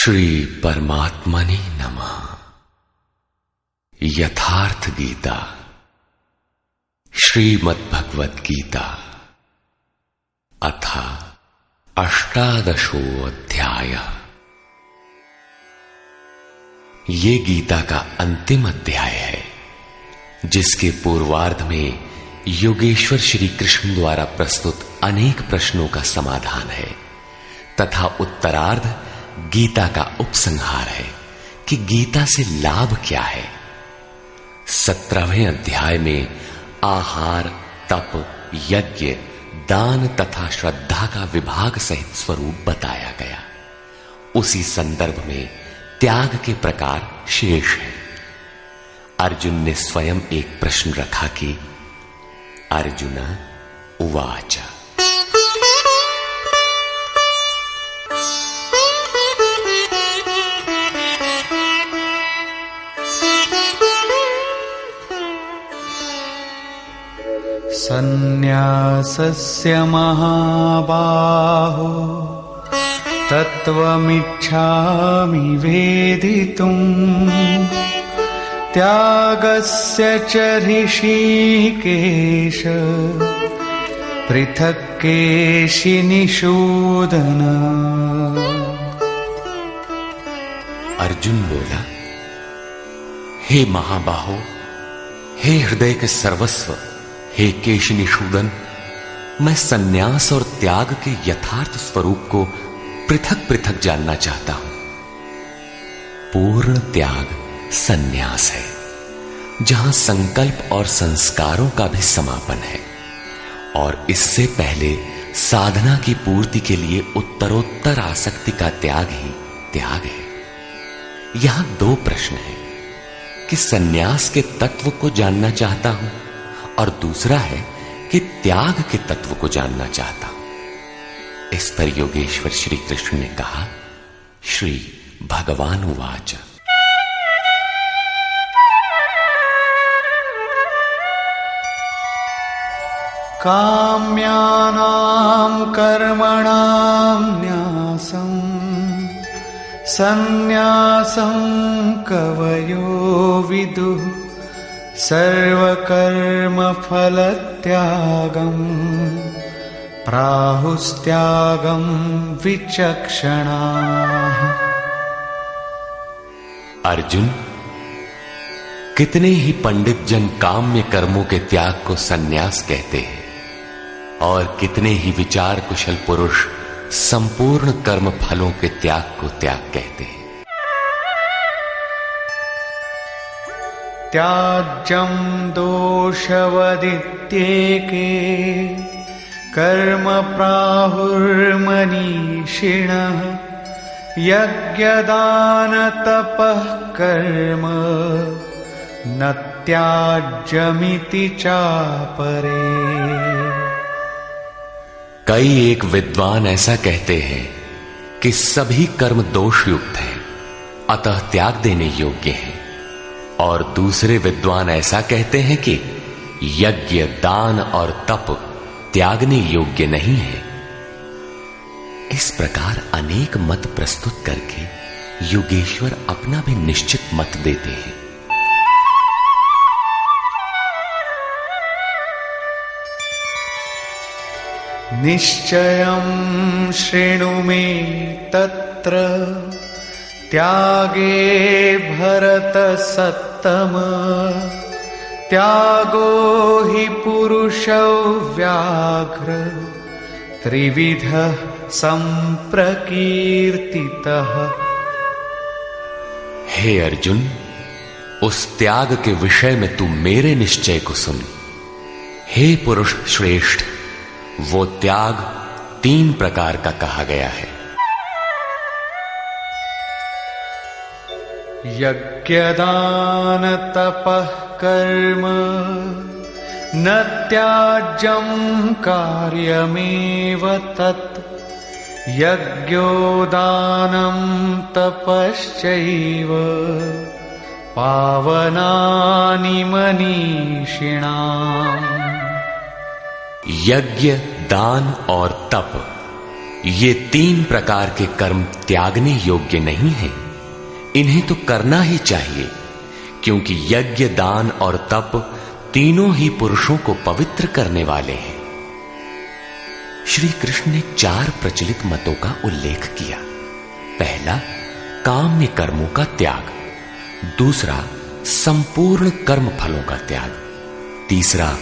श्री परमात्मने नमः। यथार्थ गीता श्रीमद्भगवद गीता अथ अष्टादशो अध्याय। ये गीता का अंतिम अध्याय है, जिसके पूर्वार्ध में योगेश्वर श्री कृष्ण द्वारा प्रस्तुत अनेक प्रश्नों का समाधान है तथा उत्तरार्ध गीता का उपसंहार है कि गीता से लाभ क्या है। 17वें अध्याय में आहार, तप, यज्ञ, दान तथा श्रद्धा का विभाग सहित स्वरूप बताया गया। उसी संदर्भ में त्याग के प्रकार शेष है। अर्जुन ने स्वयं एक प्रश्न रखा कि अर्जुन उवाच सन्न्यासस्य महाबाहो तत्त्वमिच्छामि वेदितुम् त्यागस्य च ऋषिकेश पृथक् केशिनिषूदन। अर्जुन बोला, हे महाबाहो, हे हृदय के सर्वस्व, हे केशिनिषूदन, मैं सन्यास और त्याग के यथार्थ स्वरूप को पृथक पृथक जानना चाहता हूं। पूर्ण त्याग सन्यास है, जहां संकल्प और संस्कारों का भी समापन है, और इससे पहले साधना की पूर्ति के लिए उत्तरोत्तर आसक्ति का त्याग ही त्याग है। यहां दो प्रश्न हैं कि सन्यास के तत्व को जानना चाहता हूं और दूसरा है कि त्याग के तत्व को जानना चाहता हूं। इस पर योगेश्वर श्री कृष्ण ने कहा, श्री भगवान उवाच काम्यानां कर्मणां न्यासं सन्न्यासं कवयो विदुः सर्वकर्मफलत्यागम् प्राहुस्त्यागं विचक्षणाः। अर्जुन, कितने ही पंडित जन काम्य कर्मों के त्याग को सन्यास कहते हैं और कितने ही विचार कुशल पुरुष संपूर्ण कर्म फलों के त्याग को त्याग कहते हैं। त्याज्यं दोषवदित्येके कर्म प्राहुर्मनीषिणः यज्ञदानतपः कर्म न त्याज्यमिति चापरे। कई एक विद्वान ऐसा कहते हैं कि सभी कर्म दोषयुक्त हैं, अतः त्याग देने योग्य हैं, और दूसरे विद्वान ऐसा कहते हैं कि यज्ञ, दान और तप त्यागने योग्य नहीं है। इस प्रकार अनेक मत प्रस्तुत करके योगेश्वर अपना भी निश्चित मत देते हैं। निश्चयं शृणु मे तत्र त्यागे भरतसत्तम त्यागो हि पुरुषो व्याघ्र त्रिविधः संप्रकीर्तितः। हे अर्जुन, उस त्याग के विषय में तू मेरे निश्चय को सुन। हे पुरुष श्रेष्ठ, वो त्याग 3 प्रकार का कहा गया है। यज्ञदान तपः कर्म न त्याज्यं कार्यमेव तत् यज्ञो दानं तपश्चैव पावनानि मनीषिणाम्। यज्ञ, दान और तप ये 3 प्रकार के कर्म त्यागने योग्य नहीं हैं। इन्हें तो करना ही चाहिए, क्योंकि यज्ञ, दान और तप तीनों ही पुरुषों को पवित्र करने वाले हैं। श्री कृष्ण ने 4 प्रचलित मतों का उल्लेख किया। पहला, काम्य कर्मों का त्याग। दूसरा, संपूर्ण कर्म फलों का त्याग। तीसरा,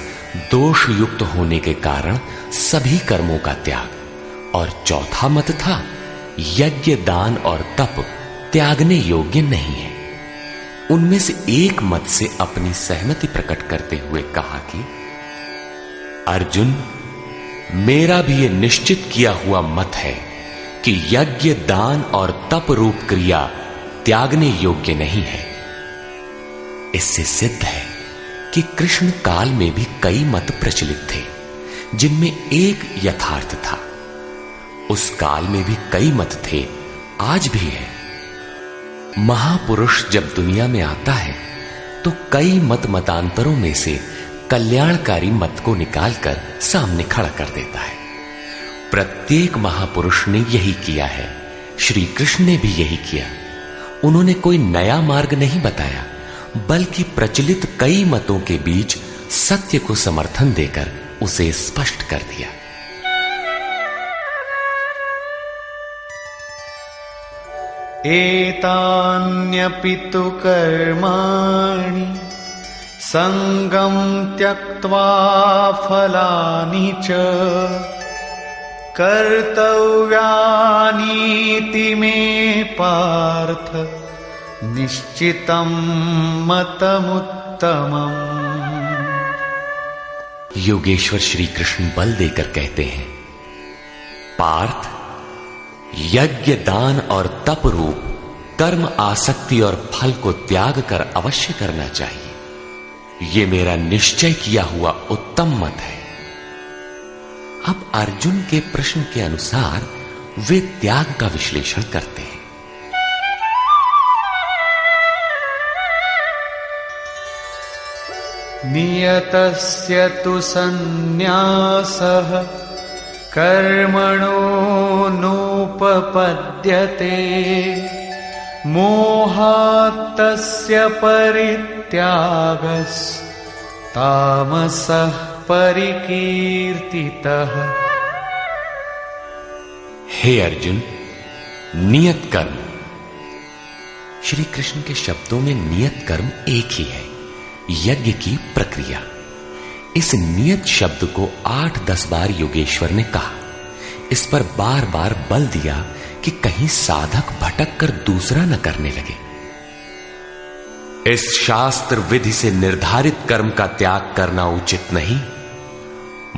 दोष युक्त होने के कारण सभी कर्मों का त्याग। और चौथा मत था, यज्ञ, दान और तप त्यागने योग्य नहीं है। उनमें से एक मत से अपनी सहमति प्रकट करते हुए कहा कि अर्जुन, मेरा भी यह निश्चित किया हुआ मत है कि यज्ञ, दान और तप रूप क्रिया त्यागने योग्य नहीं है। इससे सिद्ध है कि कृष्ण काल में भी कई मत प्रचलित थे, जिनमें एक यथार्थ था। उस काल में भी कई मत थे, आज भी है। महापुरुष जब दुनिया में आता है तो कई मतांतरों में से कल्याणकारी मत को निकालकर सामने खड़ा कर देता है। प्रत्येक महापुरुष ने यही किया है। श्री कृष्ण ने भी यही किया। उन्होंने कोई नया मार्ग नहीं बताया, बल्कि प्रचलित कई मतों के बीच सत्य को समर्थन देकर उसे स्पष्ट कर दिया। एतान्यपि तु कर्माणि संगं त्यक्त्वा फलानि च कर्तव्यानीति मे पार्थ निश्चितं मतमुत्तमम्। योगेश्वर श्री कृष्ण बल देकर कहते हैं, पार्थ, यज्ञ, दान और तप रूप कर्म आसक्ति और फल को त्याग कर अवश्य करना चाहिए। यह मेरा निश्चय किया हुआ उत्तम मत है। अब अर्जुन के प्रश्न के अनुसार वे त्याग का विश्लेषण करते हैं। नियतस्य तु सन्न्यासः कर्मणो नोपपद्यते मोहात्तस्य परित्यागस्तामसः परिकीर्तितः। हे अर्जुन, नियत कर्म। श्री कृष्ण के शब्दों में नियत कर्म एक ही है, यज्ञ की प्रक्रिया। इस नियत शब्द को 8-10 बार योगेश्वर ने कहा। इस पर बार बार बल दिया कि कहीं साधक भटक कर दूसरा न करने लगे। इस शास्त्र विधि से निर्धारित कर्म का त्याग करना उचित नहीं।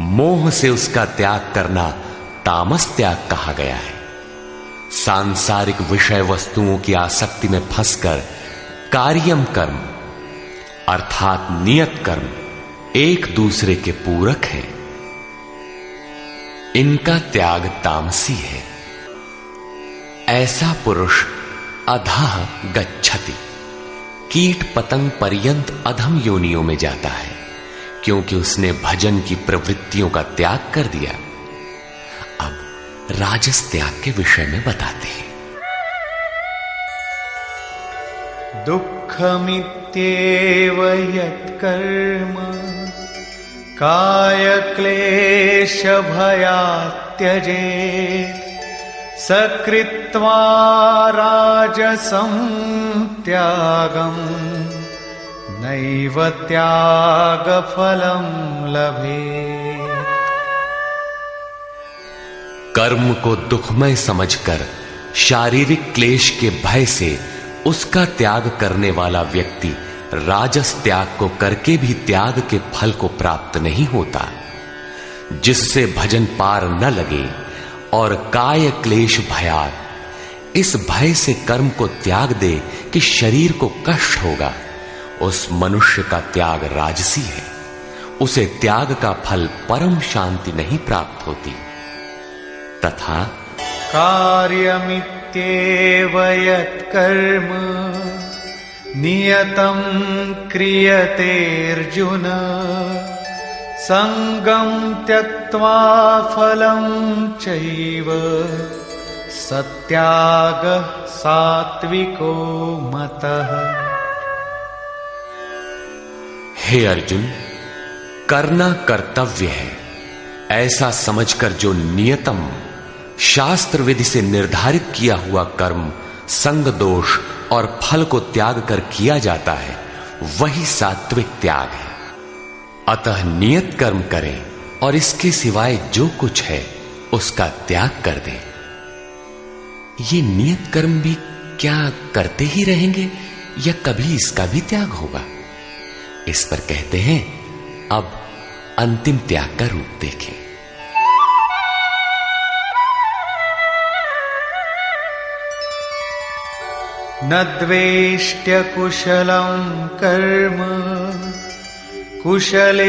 मोह से उसका त्याग करना तामस त्याग कहा गया है। सांसारिक विषय वस्तुओं की आसक्ति में फंसकर कार्यम कर्म अर्थात नियत कर्म एक दूसरे के पूरक हैं। इनका त्याग तामसी है। ऐसा पुरुष अधः गच्छति, कीट पतंग पर्यंत अधम योनियों में जाता है, क्योंकि उसने भजन की प्रवृत्तियों का त्याग कर दिया। अब राजस त्याग के विषय में बताते हैं। दुःखमित्येव यत्कर्म कायक्लेश भयात् त्यजेत् सकृत्वा राजसं त्यागं नैव त्यागफलं लभेत्। कर्म को दुखमय समझकर शारीरिक क्लेश के भय से उसका त्याग करने वाला व्यक्ति राजस त्याग को करके भी त्याग के फल को प्राप्त नहीं होता। जिससे भजन पार न लगे और काय क्लेश भयात्, इस भय से कर्म को त्याग दे कि शरीर को कष्ट होगा, उस मनुष्य का त्याग राजसी है। उसे त्याग का फल परम शांति नहीं प्राप्त होती। तथा कार्यमित्येव यत्कर्म नियतं क्रियते अर्जुन संगं त्यक्त्वा फलं चैव सत्यागः सात्विको मतः। हे अर्जुन, करना कर्तव्य है ऐसा समझकर जो नियतम शास्त्र विधि से निर्धारित किया हुआ कर्म संग दोष और फल को त्याग कर किया जाता है, वही सात्विक त्याग है। अतः नियत कर्म करें और इसके सिवाय जो कुछ है उसका त्याग कर दें। ये नियत कर्म भी क्या करते ही रहेंगे या कभी इसका भी त्याग होगा? इस पर कहते हैं, अब अंतिम त्याग का रूप देखें। न द्वेष्ट्य कुशलं कर्म कुशलेनानुषज्यते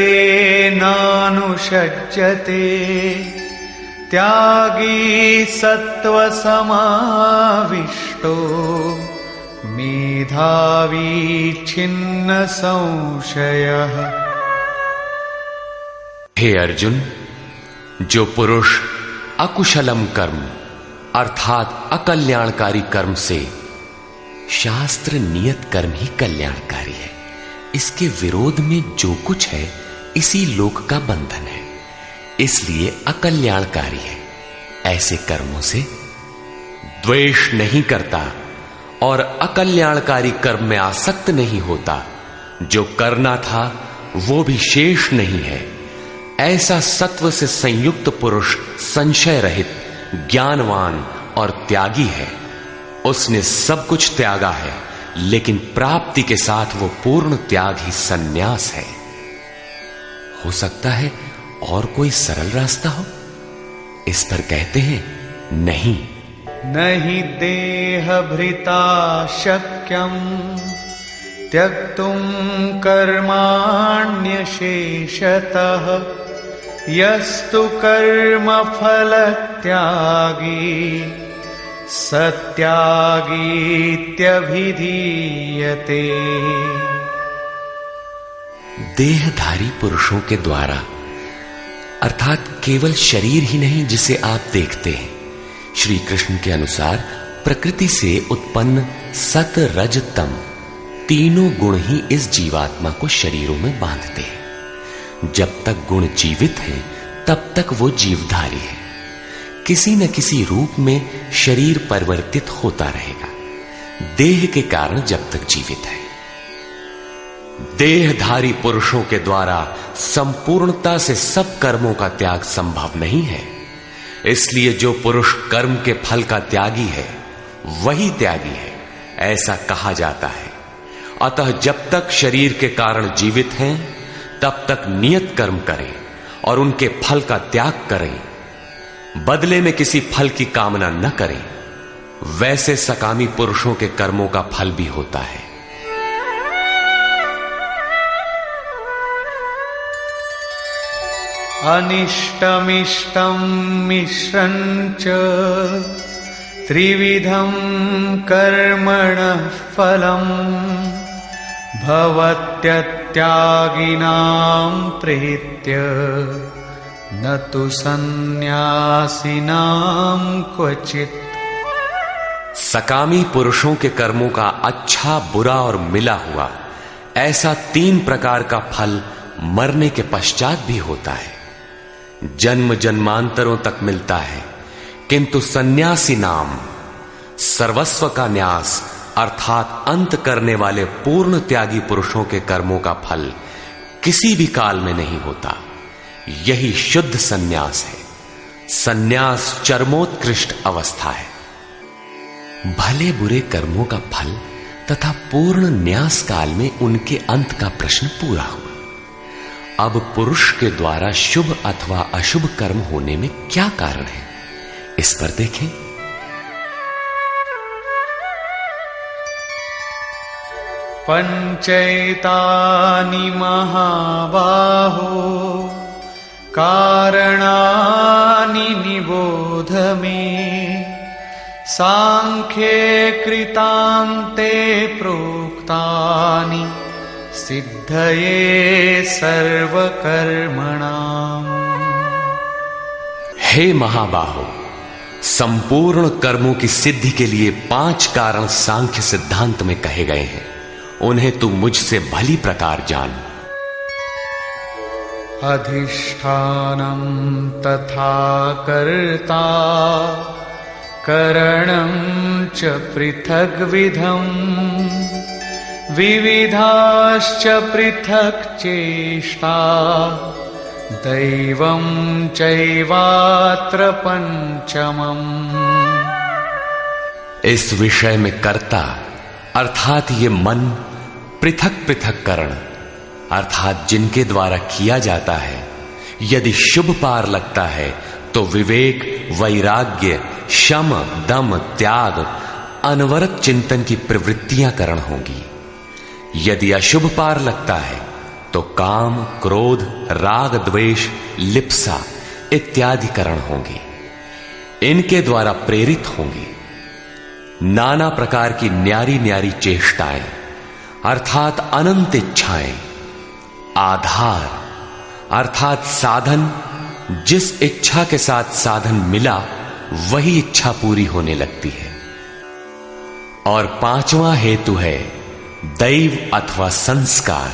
त्यागी सत्त्वसमाविष्टो मेधावी छिन्न संशयः। हे अर्जुन, जो पुरुष अकुशलम कर्म अर्थात अकल्याणकारी कर्म से, शास्त्र नियत कर्म ही कल्याणकारी है, इसके विरोध में जो कुछ है इसी लोक का बंधन है, इसलिए अकल्याणकारी है, ऐसे कर्मों से द्वेष नहीं करता और अकल्याणकारी कर्म में आसक्त नहीं होता। जो करना था वो भी शेष नहीं है, ऐसा सत्व से संयुक्त पुरुष संशय रहित, ज्ञानवान और त्यागी है। उसने सब कुछ त्यागा है, लेकिन प्राप्ति के साथ वो पूर्ण त्याग ही सन्यास है। हो सकता है और कोई सरल रास्ता हो? इस पर कहते हैं, नहीं। नहि देहभृता शक्यं त्यक्तुं कर्माण्यशेषतः यस्तु कर्मफलत्यागी सत्यागीत्यभिधीयते। देहधारी पुरुषों के द्वारा अर्थात केवल शरीर ही नहीं जिसे आप देखते हैं, श्री कृष्ण के अनुसार प्रकृति से उत्पन्न सत रज तम तीनों गुण ही इस जीवात्मा को शरीरों में बांधते हैं। जब तक गुण जीवित हैं तब तक वो जीवधारी है। किसी न किसी रूप में शरीर परिवर्तित होता रहेगा, देह के कारण जब तक जीवित है। देहधारी पुरुषों के द्वारा संपूर्णता से सब कर्मों का त्याग संभव नहीं है, इसलिए जो पुरुष कर्म के फल का त्यागी है वही त्यागी है, ऐसा कहा जाता है। अतः जब तक शरीर के कारण जीवित हैं तब तक नियत कर्म करें और उनके फल का त्याग करें, बदले में किसी फल की कामना न करें। वैसे सकामी पुरुषों के कर्मों का फल भी होता है। अनिष्टमिष्टं मिश्रञ्च त्रिविधं कर्मणः फलम् भवत्यत्यागिनां प्रीत्य न तु सन्न्यासिनां क्वचित्। सकामी पुरुषों के कर्मों का अच्छा, बुरा और मिला हुआ ऐसा 3 प्रकार का फल मरने के पश्चात भी होता है। जन्म जन्मांतरों तक मिलता है, किंतु सन्यासी नाम सर्वस्व का न्यास अर्थात अंत करने वाले पूर्ण त्यागी पुरुषों के कर्मों का फल किसी भी काल में नहीं होता। यही शुद्ध सन्यास है। सन्यास चरमोत्कृष्ट अवस्था है। भले बुरे कर्मों का फल तथा पूर्ण न्यास काल में उनके अंत का प्रश्न पूरा हुआ। अब पुरुष के द्वारा शुभ अथवा अशुभ कर्म होने में क्या कारण है, इस पर देखें। पंचैतानि महाबाहो कारणानि निबोध मे सांख्ये कृतान्ते प्रोक्तानि सिद्धये सर्वकर्मणाम्। हे महाबाहो, संपूर्ण कर्मों की सिद्धि के लिए 5 कारण सांख्य सिद्धांत में कहे गए हैं। उन्हें तू मुझसे भली प्रकार जान। अधिष्ठानं तथा कर्ता करणं च पृथग्विधम् विविधाश्च पृथक् चेष्टा दैवं चैवात्र पंचमम्। इस विषय में कर्ता अर्थात ये मन, पृथक पृथक करण अर्थात जिनके द्वारा किया जाता है, यदि शुभ पार लगता है तो विवेक, वैराग्य, शम, दम, त्याग, अनवरत चिंतन की प्रवृत्तियां करण होंगी। यदि अशुभ पार लगता है तो काम, क्रोध, राग, द्वेष, लिप्सा इत्यादि करण होंगे। इनके द्वारा प्रेरित होंगे नाना प्रकार की न्यारी न्यारी चेष्टाएं अर्थात अनंत इच्छाएं। आधार अर्थात साधन, जिस इच्छा के साथ साधन मिला वही इच्छा पूरी होने लगती है। और 5वां हेतु है दैव अथवा संस्कार।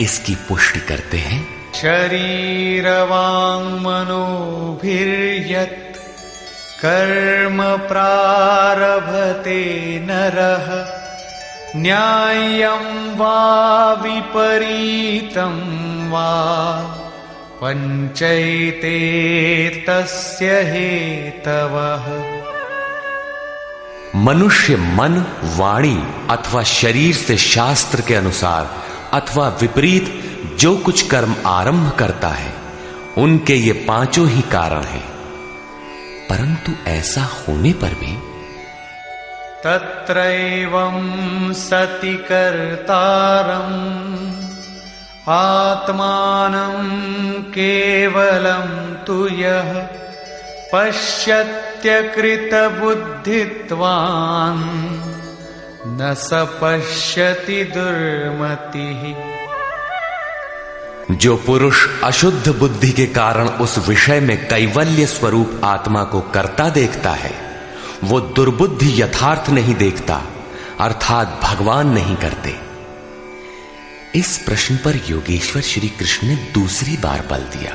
इसकी पुष्टि करते हैं। शरीरवाङ् मनोभिर्यत् कर्म प्रारभते नरः न्याय्यं वा विपरीतं वा पंचैते तस्य हेतवः। मनुष्य मन, वाणी अथवा शरीर से शास्त्र के अनुसार अथवा विपरीत जो कुछ कर्म आरंभ करता है, उनके ये 5 ही कारण हैं। परंतु ऐसा होने पर भी तत्रैवं सति कर्तारम् आत्मानं केवलं तु यः पश्यत्यकृतबुद्धित्वान् न स पश्यति दुर्मतिः। जो पुरुष अशुद्ध बुद्धि के कारण उस विषय में कैवल्य स्वरूप आत्मा को कर्ता देखता है, वो दुर्बुद्धि यथार्थ नहीं देखता अर्थात भगवान नहीं करते। इस प्रश्न पर योगेश्वर श्री कृष्ण ने दूसरी बार बल दिया।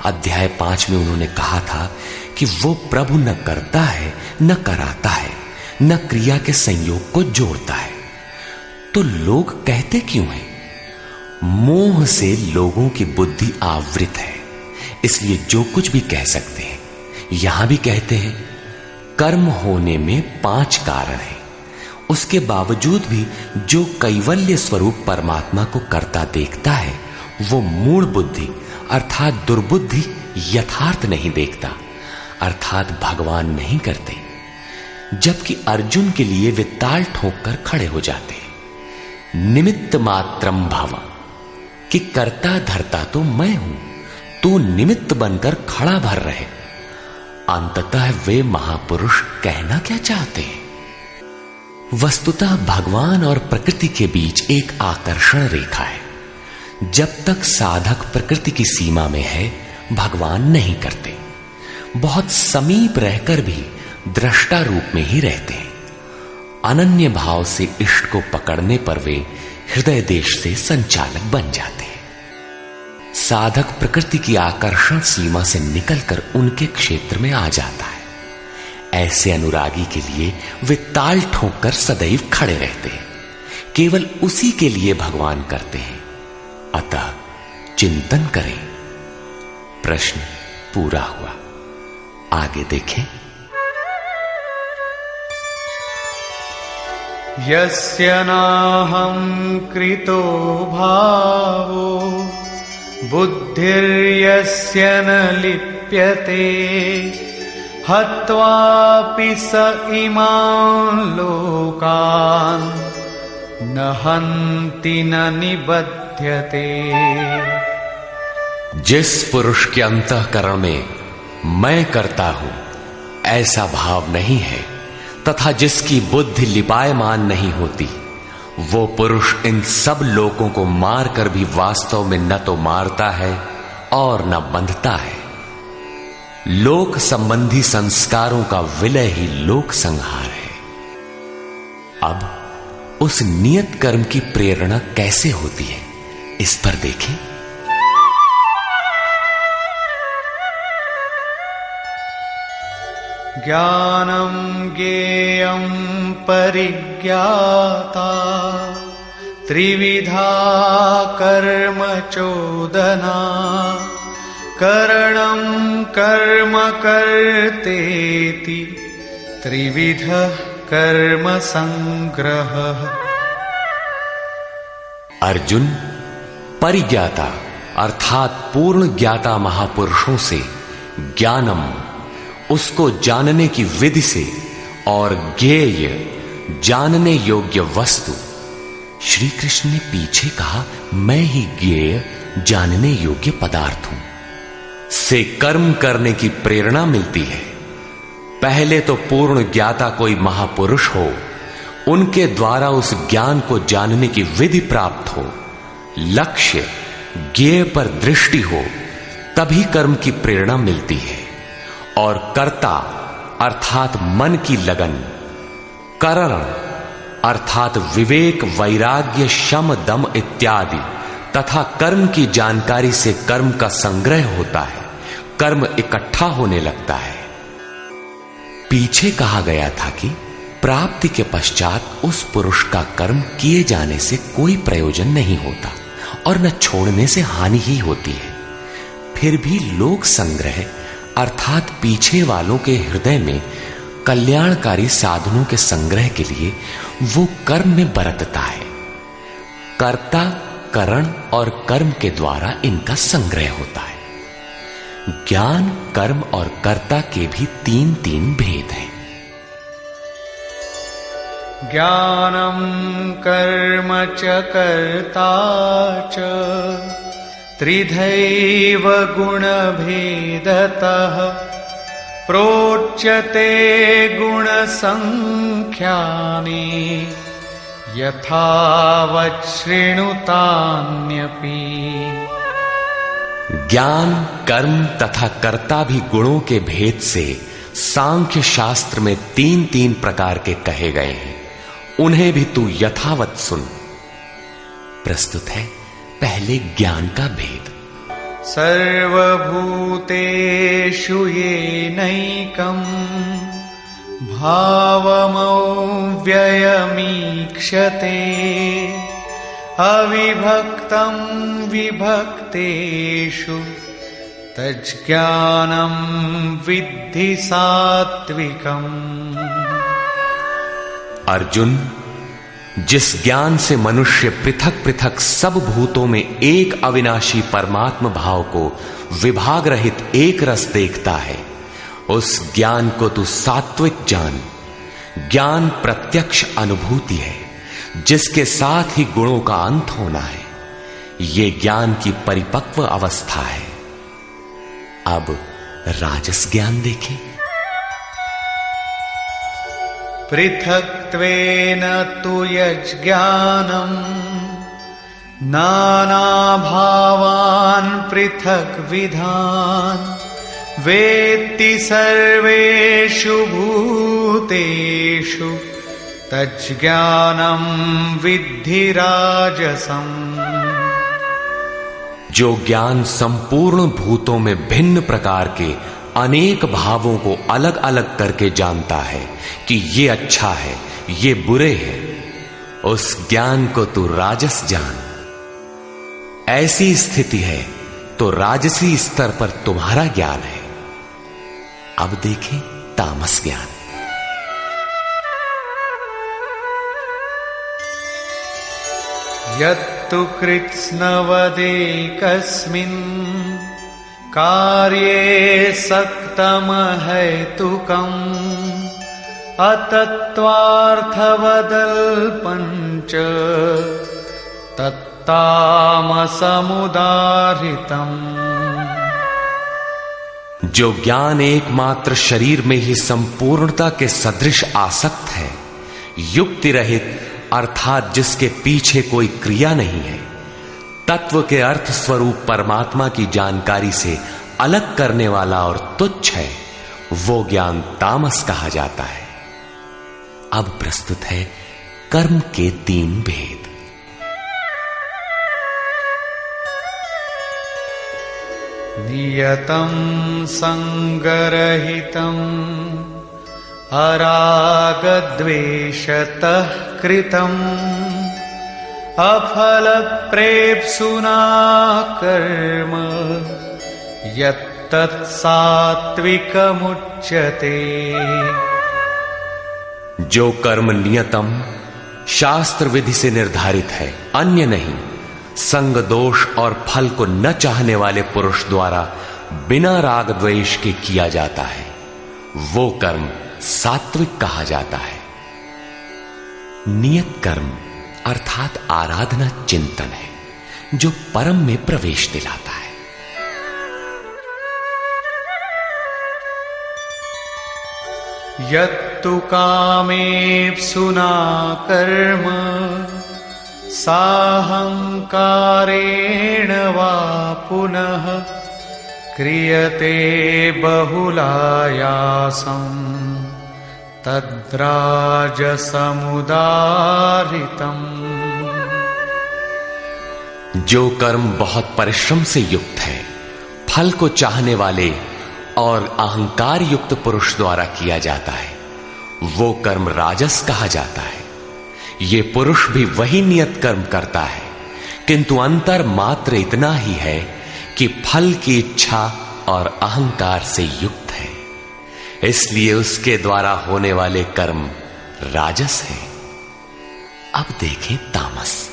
अध्याय 5 में उन्होंने कहा था कि वो प्रभु न करता है, न कराता है, न क्रिया के संयोग को जोड़ता है। तो लोग कहते क्यों हैं? मोह से लोगों की बुद्धि आवृत है, इसलिए जो कुछ भी कह सकते हैं। यहां भी कहते हैं कर्म होने में 5 कारण हैं। उसके बावजूद भी जो कैवल्य स्वरूप परमात्मा को करता देखता है, वो मूढ़ बुद्धि अर्थात दुर्बुद्धि यथार्थ नहीं देखता अर्थात भगवान नहीं करते। जबकि अर्जुन के लिए वे ताल ठोक कर खड़े हो जाते। निमित्त मात्रम भव, कि करता धरता तो मैं हूं, तू निमित्त बनकर खड़ा भर रहे। अंततः वे महापुरुष कहना क्या चाहते हैं? वस्तुतः भगवान और प्रकृति के बीच एक आकर्षण रेखा है। जब तक साधक प्रकृति की सीमा में है, भगवान नहीं करते। बहुत समीप रहकर भी दृष्टा रूप में ही रहते हैं। अनन्य भाव से इष्ट को पकड़ने पर वे हृदय देश से संचालक बन जाते हैं। साधक प्रकृति की आकर्षण सीमा से निकलकर उनके क्षेत्र में आ जाता है। ऐसे अनुरागी के लिए वे ताल ठोंककर सदैव खड़े रहते हैं। केवल उसी के लिए भगवान करते हैं। अतः चिंतन करें। प्रश्न पूरा हुआ। आगे देखें। यस्य नाहं कृतो भावो बुद्धिर्यस्य न लिप्यते हत्वापि स इमान् लोकान् न हन्ति न निबध्यते। जिस पुरुष के अंतःकरण में मैं करता हूं ऐसा भाव नहीं है तथा जिसकी बुद्धि लिपायमान नहीं होती, वो पुरुष इन सब लोकों को मारकर भी वास्तव में न तो मारता है और न बंधता है। लोक संबंधी संस्कारों का विलय ही लोक संहार है। अब उस नियत कर्म की प्रेरणा कैसे होती है, इस पर देखें। ज्ञानम ज्ञेयं परिज्ञाता त्रिविधा कर्म चोदना करणं कर्म कर्तेति त्रिविधः कर्म संग्रहः। अर्जुन, परिज्ञाता अर्थात पूर्ण ज्ञाता महापुरुषों से ज्ञानम, उसको जानने की विधि से, और ज्ञेय, जानने योग्य वस्तु। श्री कृष्ण ने पीछे कहा, मैं ही ज्ञेय, जानने योग्य पदार्थ हूं, से कर्म करने की प्रेरणा मिलती है। पहले तो पूर्ण ज्ञाता कोई महापुरुष हो, उनके द्वारा उस ज्ञान को जानने की विधि प्राप्त हो, लक्ष्य ज्ञेय पर दृष्टि हो, तभी कर्म की प्रेरणा मिलती है। और कर्ता अर्थात मन की लगन, करण अर्थात विवेक, वैराग्य, शम, दम इत्यादि, तथा कर्म की जानकारी से कर्म का संग्रह होता है, कर्म इकट्ठा होने लगता है। पीछे कहा गया था कि प्राप्ति के पश्चात उस पुरुष का कर्म किए जाने से कोई प्रयोजन नहीं होता और न छोड़ने से हानि ही होती है। फिर भी लोक संग्रह अर्थात पीछे वालों के हृदय में कल्याणकारी साधनों के संग्रह के लिए वो कर्म में बरतता है। कर्ता, करण और कर्म के द्वारा इनका संग्रह होता है। ज्ञान, कर्म और कर्ता के भी तीन तीन भेद हैं। ज्ञानम कर्म च कर्ता च त्रिधैव गुण भेदतः प्रोच्यते गुण संख्यानि यथावत् शृणुतान्यपि। ज्ञान, कर्म तथा कर्ता भी गुणों के भेद से सांख्य शास्त्र में तीन तीन प्रकार के कहे गए हैं, उन्हें भी तू यथावत सुन। प्रस्तुत है पहले ज्ञान का भेद। सर्वभूतेषु येनैकं भावमव्ययमीक्षते अविभक्तं विभक्तेषु तज्ज्ञानं विद्धि सात्विकम्। अर्जुन, जिस ज्ञान से मनुष्य पृथक पृथक सब भूतों में एक अविनाशी परमात्म भाव को विभाग रहित एक रस देखता है, उस ज्ञान को तू सात्विक जान। ज्ञान प्रत्यक्ष अनुभूति है, जिसके साथ ही गुणों का अंत होना है। ये ज्ञान की परिपक्व अवस्था है। अब राजस ज्ञान देखें। पृथक्त्वेन तु यज्ज्ञानं नानाभावान् पृथक्विधान् वेत्ति सर्वेषु भूतेषु तज्ज्ञानं विद्धि राजसम्। जो ज्ञान संपूर्ण भूतों में भिन्न प्रकार के अनेक भावों को अलग अलग करके जानता है कि ये अच्छा है, ये बुरे हैं, उस ज्ञान को तू राजस जान। ऐसी स्थिति है तो राजसी स्तर पर तुम्हारा ज्ञान है। अब देखें तामस ज्ञान। यत्तु कृत्स्नवदेकस्मिन् कार्ये सक्तमहैतुकम् अतत्त्वार्थवदल्पञ्च तत्तामसमुदाहृतम्। जो ज्ञान एकमात्र शरीर में ही संपूर्णता के सदृश आसक्त है, युक्ति रहित अर्थात जिसके पीछे कोई क्रिया नहीं है, तत्व के अर्थ स्वरूप परमात्मा की जानकारी से अलग करने वाला और तुच्छ है, वो ज्ञान तामस कहा जाता है। अब प्रस्तुत है कर्म के 3 भेद। नियतं संगरहितं अरागद्वेषतः कृतं अफलप्रेप्सुना कर्म यत्तत् सात्विकमुच्यते। जो कर्म नियतम शास्त्र विधि से निर्धारित है, अन्य नहीं, संग दोष और फल को न चाहने वाले पुरुष द्वारा बिना राग द्वेष के किया जाता है, वो कर्म सात्विक कहा जाता है। नियत कर्म अर्थात आराधना चिंतन है, जो परम में प्रवेश दिलाता है। यत्तु कामेप्सुना कर्म साहंकारेण वा पुनः क्रियते बहुलायासं तद्राजसमुदाहृतम्। जो कर्म बहुत परिश्रम से युक्त है, फल को चाहने वाले और अहंकार युक्त पुरुष द्वारा किया जाता है, वो कर्म राजस कहा जाता है। ये पुरुष भी वही नियत कर्म करता है, किंतु अंतर मात्र इतना ही है कि फल की इच्छा और अहंकार से युक्त है, इसलिए उसके द्वारा होने वाले कर्म राजस है। अब देखें तामस।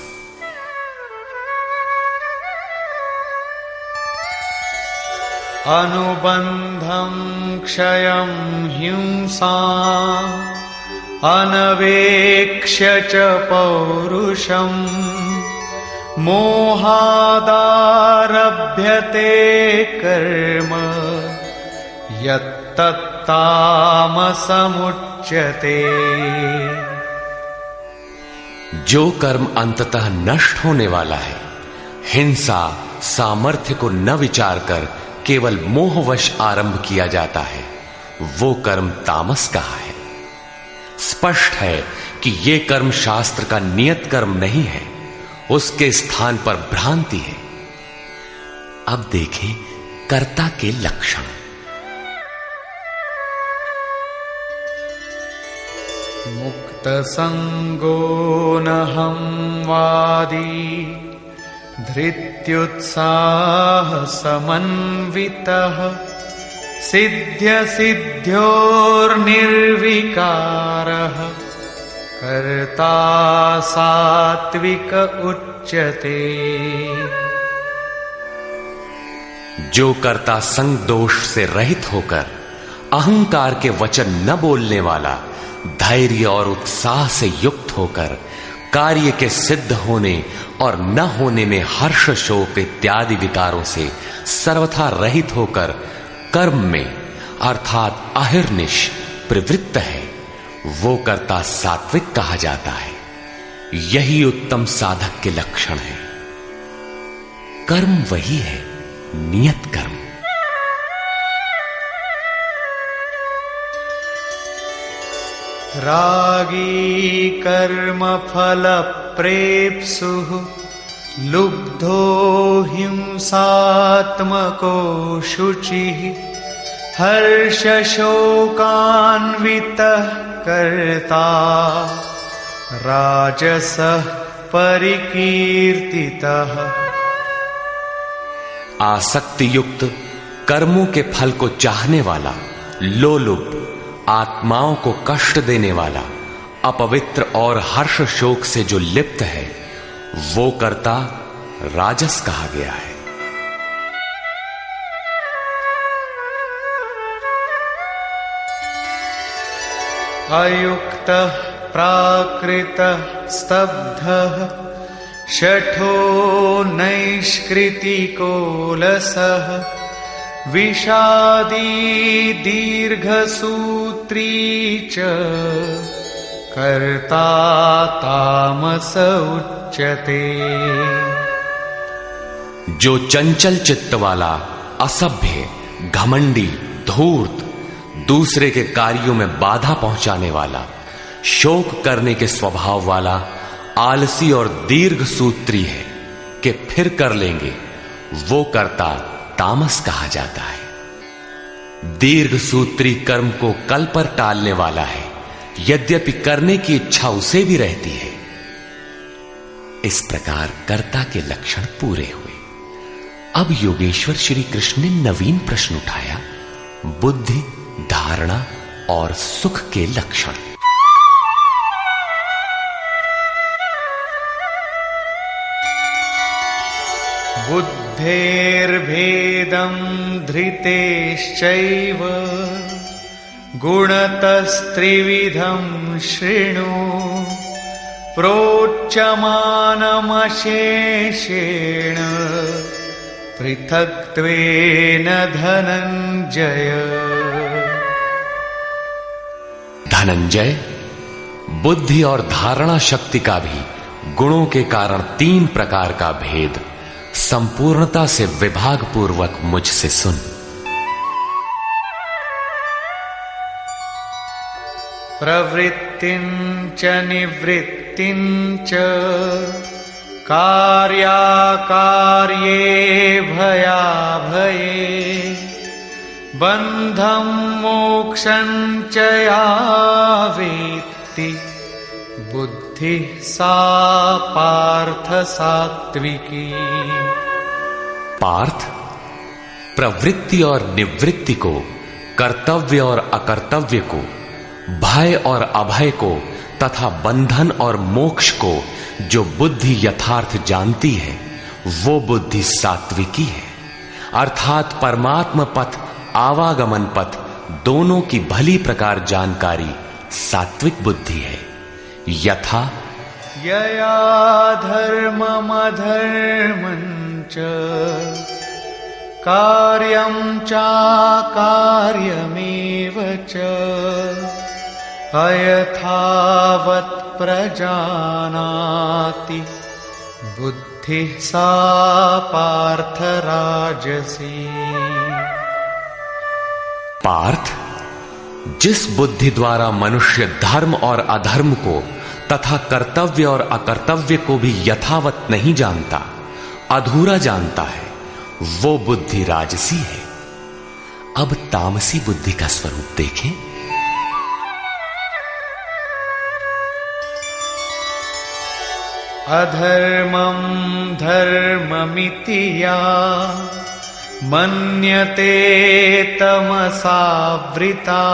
अनुबंधं क्षयं हिंसाम् अनवेक्ष्य च पौरुषं मोहादारभ्यते कर्म यत्तत्तामसमुच्यते। जो कर्म अंततः नष्ट होने वाला है, हिंसा सामर्थ्य को न विचार कर केवल मोहवश आरंभ किया जाता है, वो कर्म तामस कहा है। स्पष्ट है कि ये कर्म शास्त्र का नियत कर्म नहीं है, उसके स्थान पर भ्रांति है। अब देखें कर्ता के लक्षण। मुक्त संगो नहं वादी धृत्युत्साह समन्वितः सिद्ध्य सिद्ध्योर्निर्विकारः कर्ता सात्विक उच्यते। जो कर्ता संग दोष से रहित होकर अहंकार के वचन न बोलने वाला, धैर्य और उत्साह से युक्त होकर कार्य के सिद्ध होने और न होने में हर्ष शोक इत्यादि विकारों से सर्वथा रहित होकर कर्म में अर्थात अहिर्निश प्रवृत्त है, वो कर्ता सात्विक कहा जाता है। यही उत्तम साधक के लक्षण है। कर्म वही है, नियत कर्म। रागी कर्म फल प्रेप्सुः लुब्धो हिंसात्मको शुचिः हर्ष शोकान्वितः कर्ता राजसः परिकीर्तितः। आसक्ति युक्त कर्मों के फल को चाहने वाला, लोलुप, आत्माओं को कष्ट देने वाला, अपवित्र और हर्ष शोक से जो लिप्त है, वो कर्ता राजस कहा गया है। अयुक्तः प्राकृतः स्तब्धः शठो नैष्कृतिकोलसः विषादी दीर्घसूत्री च कर्ता तामस उच्यते। जो चंचल चित्त वाला, असभ्य, घमंडी, धूर्त, दूसरे के कार्यों में बाधा पहुंचाने वाला, शोक करने के स्वभाव वाला, आलसी और दीर्घ सूत्री है कि फिर कर लेंगे, वो कर्ता तामस कहा जाता है। दीर्घ सूत्री कर्म को कल पर टालने वाला है, यद्यपि करने की इच्छा उसे भी रहती है। इस प्रकार कर्ता के लक्षण पूरे हुए। अब योगेश्वर श्री कृष्ण ने नवीन प्रश्न उठाया, बुद्धि, धारणा और सुख के लक्षण। बुद्धेर्भेदं धृतेश्चैव गुणतस्त्रिविधं शृणु प्रोच्यमानमशेषेण पृथक्त्वेन धनंजय। धनंजय, बुद्धि और धारणा शक्ति का भी गुणों के कारण 3 प्रकार का भेद संपूर्णता से विभाग पूर्वक मुझसे सुन। प्रवृत्तिञ्च निवृत्तिञ्च कार्याकार्ये भयाभये बन्धं मोक्षं च या वेत्ति बुद्धि सा पार्थ सात्विकी। पार्थ, प्रवृत्ति और निवृत्ति को, कर्तव्य और अकर्तव्य को, भय और अभय को तथा बंधन और मोक्ष को जो बुद्धि यथार्थ जानती है, वो बुद्धि सात्विकी है। अर्थात परमात्म पथ, आवागमन पथ दोनों की भली प्रकार जानकारी सात्विक बुद्धि है। यथा यया धर्ममधर्मं च कार्यं चाकार्यमेव च अयथावत् प्रजानाति बुद्धिः सा पार्थ राजसी। पार्थ, जिस बुद्धि द्वारा मनुष्य धर्म और अधर्म को तथा कर्तव्य और अकर्तव्य को भी यथावत नहीं जानता, अधूरा जानता है, वो बुद्धि राजसी है। अब तामसी बुद्धि का स्वरूप देखें। अधर्मं धर्ममिति या मन्यते तमसावृता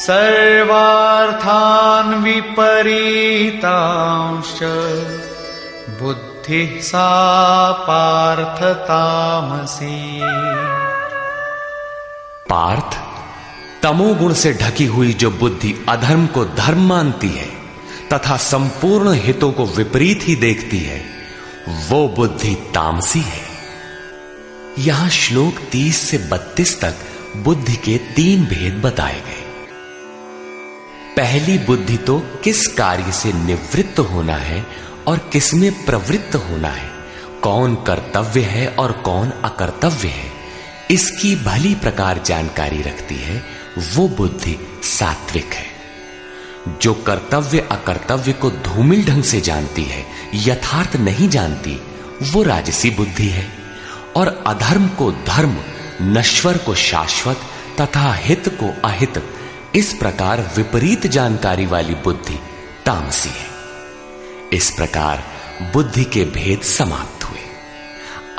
सर्वार्थान् विपरीतांश्च बुद्धिः सा पार्थ तामसी। पार्थ, तमोगुण से ढकी हुई जो बुद्धि अधर्म को धर्म मानती है तथा संपूर्ण हितों को विपरीत ही देखती है, वो बुद्धि तामसी है। यहां श्लोक 30 से 32 तक बुद्धि के 3 भेद बताए गए। पहली बुद्धि तो किस कार्य से निवृत्त होना है और किस में प्रवृत्त होना है, कौन कर्तव्य है और कौन अकर्तव्य है, इसकी भली प्रकार जानकारी रखती है, वो बुद्धि सात्विक है। जो कर्तव्य अकर्तव्य को धूमिल ढंग से जानती है, यथार्थ नहीं जानती, वो राजसी बुद्धि है। और अधर्म को धर्म, नश्वर को शाश्वत तथा हित को अहित, इस प्रकार विपरीत जानकारी वाली बुद्धि तामसी है। इस प्रकार बुद्धि के भेद समाप्त हुए।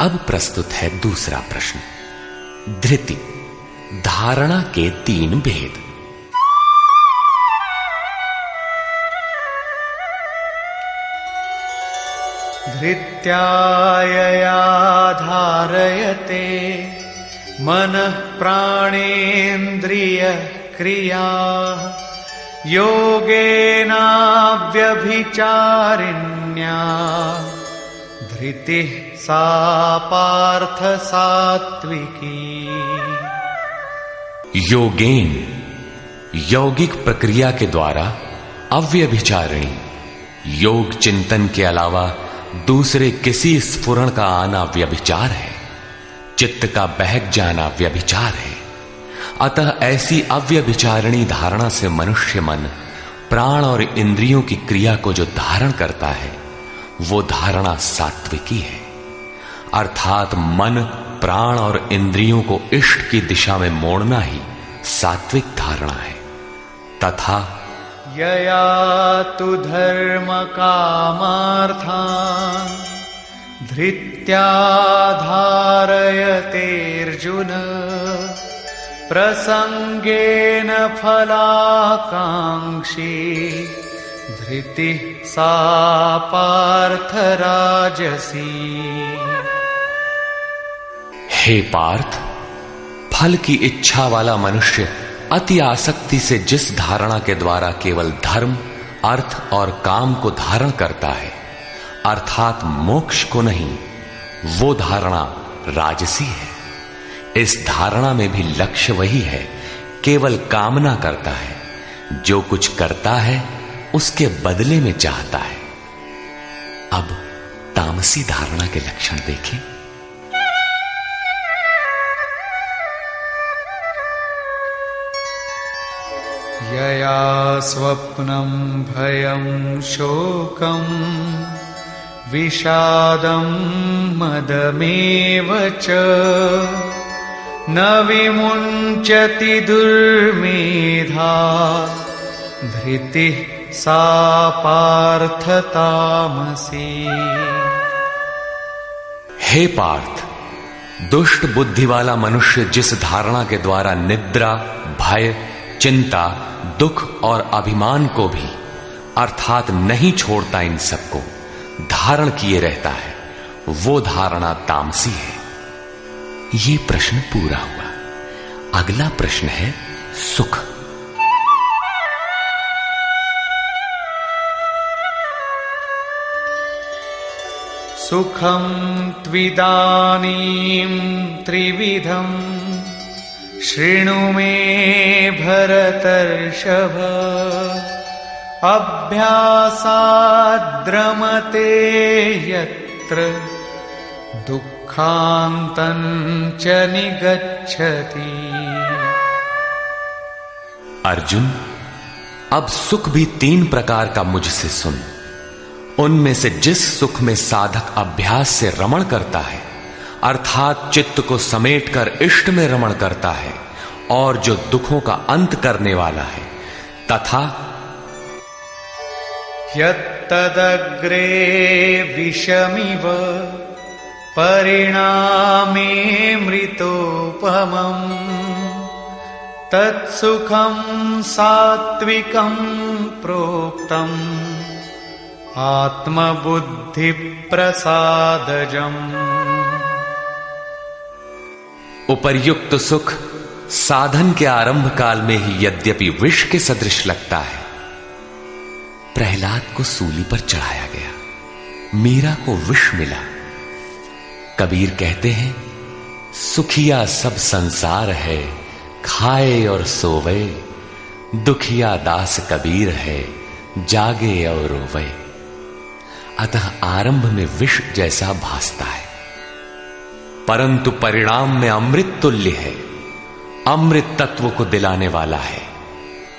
अब प्रस्तुत है दूसरा प्रश्न, धृति, धारणा के 3 भेद। धृत्यायया धारयते मनः प्राणेन्द्रिय क्रिया योगेनाव्यभिचारिण्या धृतिः सा पार्थ सात्विकी। योगेन, यौगिक प्रक्रिया के द्वारा अव्यभिचारिणी, योग चिंतन के अलावा दूसरे किसी स्फुरण का आना व्यभिचार है। चित्त का बहक जाना व्यभिचार है। अतः ऐसी अव्यभिचारिणी धारणा से मनुष्य मन प्राण और इंद्रियों की क्रिया को जो धारण करता है वो धारणा सात्विकी है। अर्थात मन, प्राण और इंद्रियों को इष्ट की दिशा में मोड़ना ही सात्विक धारणा है। तथा यया तु धर्म कामार्थान् धृत्या धारयतेऽर्जुन प्रसंगेन फलाकांक्षी धृतिः सा पार्थ राजसी। हे पार्थ, फल की इच्छा वाला मनुष्य अति आसक्ति से जिस धारणा के द्वारा केवल धर्म, अर्थ और काम को धारण करता है, अर्थात मोक्ष को नहीं, वो धारणा राजसी है। इस धारणा में भी लक्ष्य वही है, केवल कामना करता है, जो कुछ करता है उसके बदले में चाहता है। अब तामसी धारणा के लक्षण देखें। यया स्वप्नं भयं शोकं विषादं मदमेव च न विमुञ्चति दुर्मेधा धृतिः सा पार्थ तामसी। हे पार्थ, दुष्ट बुद्धि वाला मनुष्य जिस धारणा के द्वारा निद्रा, भय, चिंता, दुख और अभिमान को भी अर्थात नहीं छोड़ता, इन सबको धारण किए रहता है, वो धारणा तामसी है। ये प्रश्न पूरा हुआ। अगला प्रश्न है सुख। सुखं त्विदानीं त्रिविधम् शृणु मे भरतर्षभ अभ्यासाद्रमते यत्र दुःखान्तं च निगच्छति। अर्जुन, अब सुख भी 3 प्रकार का मुझसे सुन। उनमें से जिस सुख में साधक अभ्यास से रमण करता है, अर्थात चित्त को समेटकर इष्ट में रमण करता है, और जो दुखों का अंत करने वाला है, तथा यत्तदग्रे विषमिव परिणामे मृतोपमम् तत्सुखं सात्विकं प्रोक्तम् आत्मबुद्धिप्रसादजम्। उपर्युक्त सुख साधन के आरंभ काल में ही यद्यपि विष के सदृश लगता है, प्रहलाद को सूली पर चढ़ाया गया, मीरा को विष मिला। कबीर कहते हैं, सुखिया सब संसार है, खाए और सोवे, दुखिया दास कबीर है, जागे और रोवे। अतः आरंभ में विष जैसा भासता है, परंतु परिणाम में अमृत तुल्य है, अमृत तत्व को दिलाने वाला है।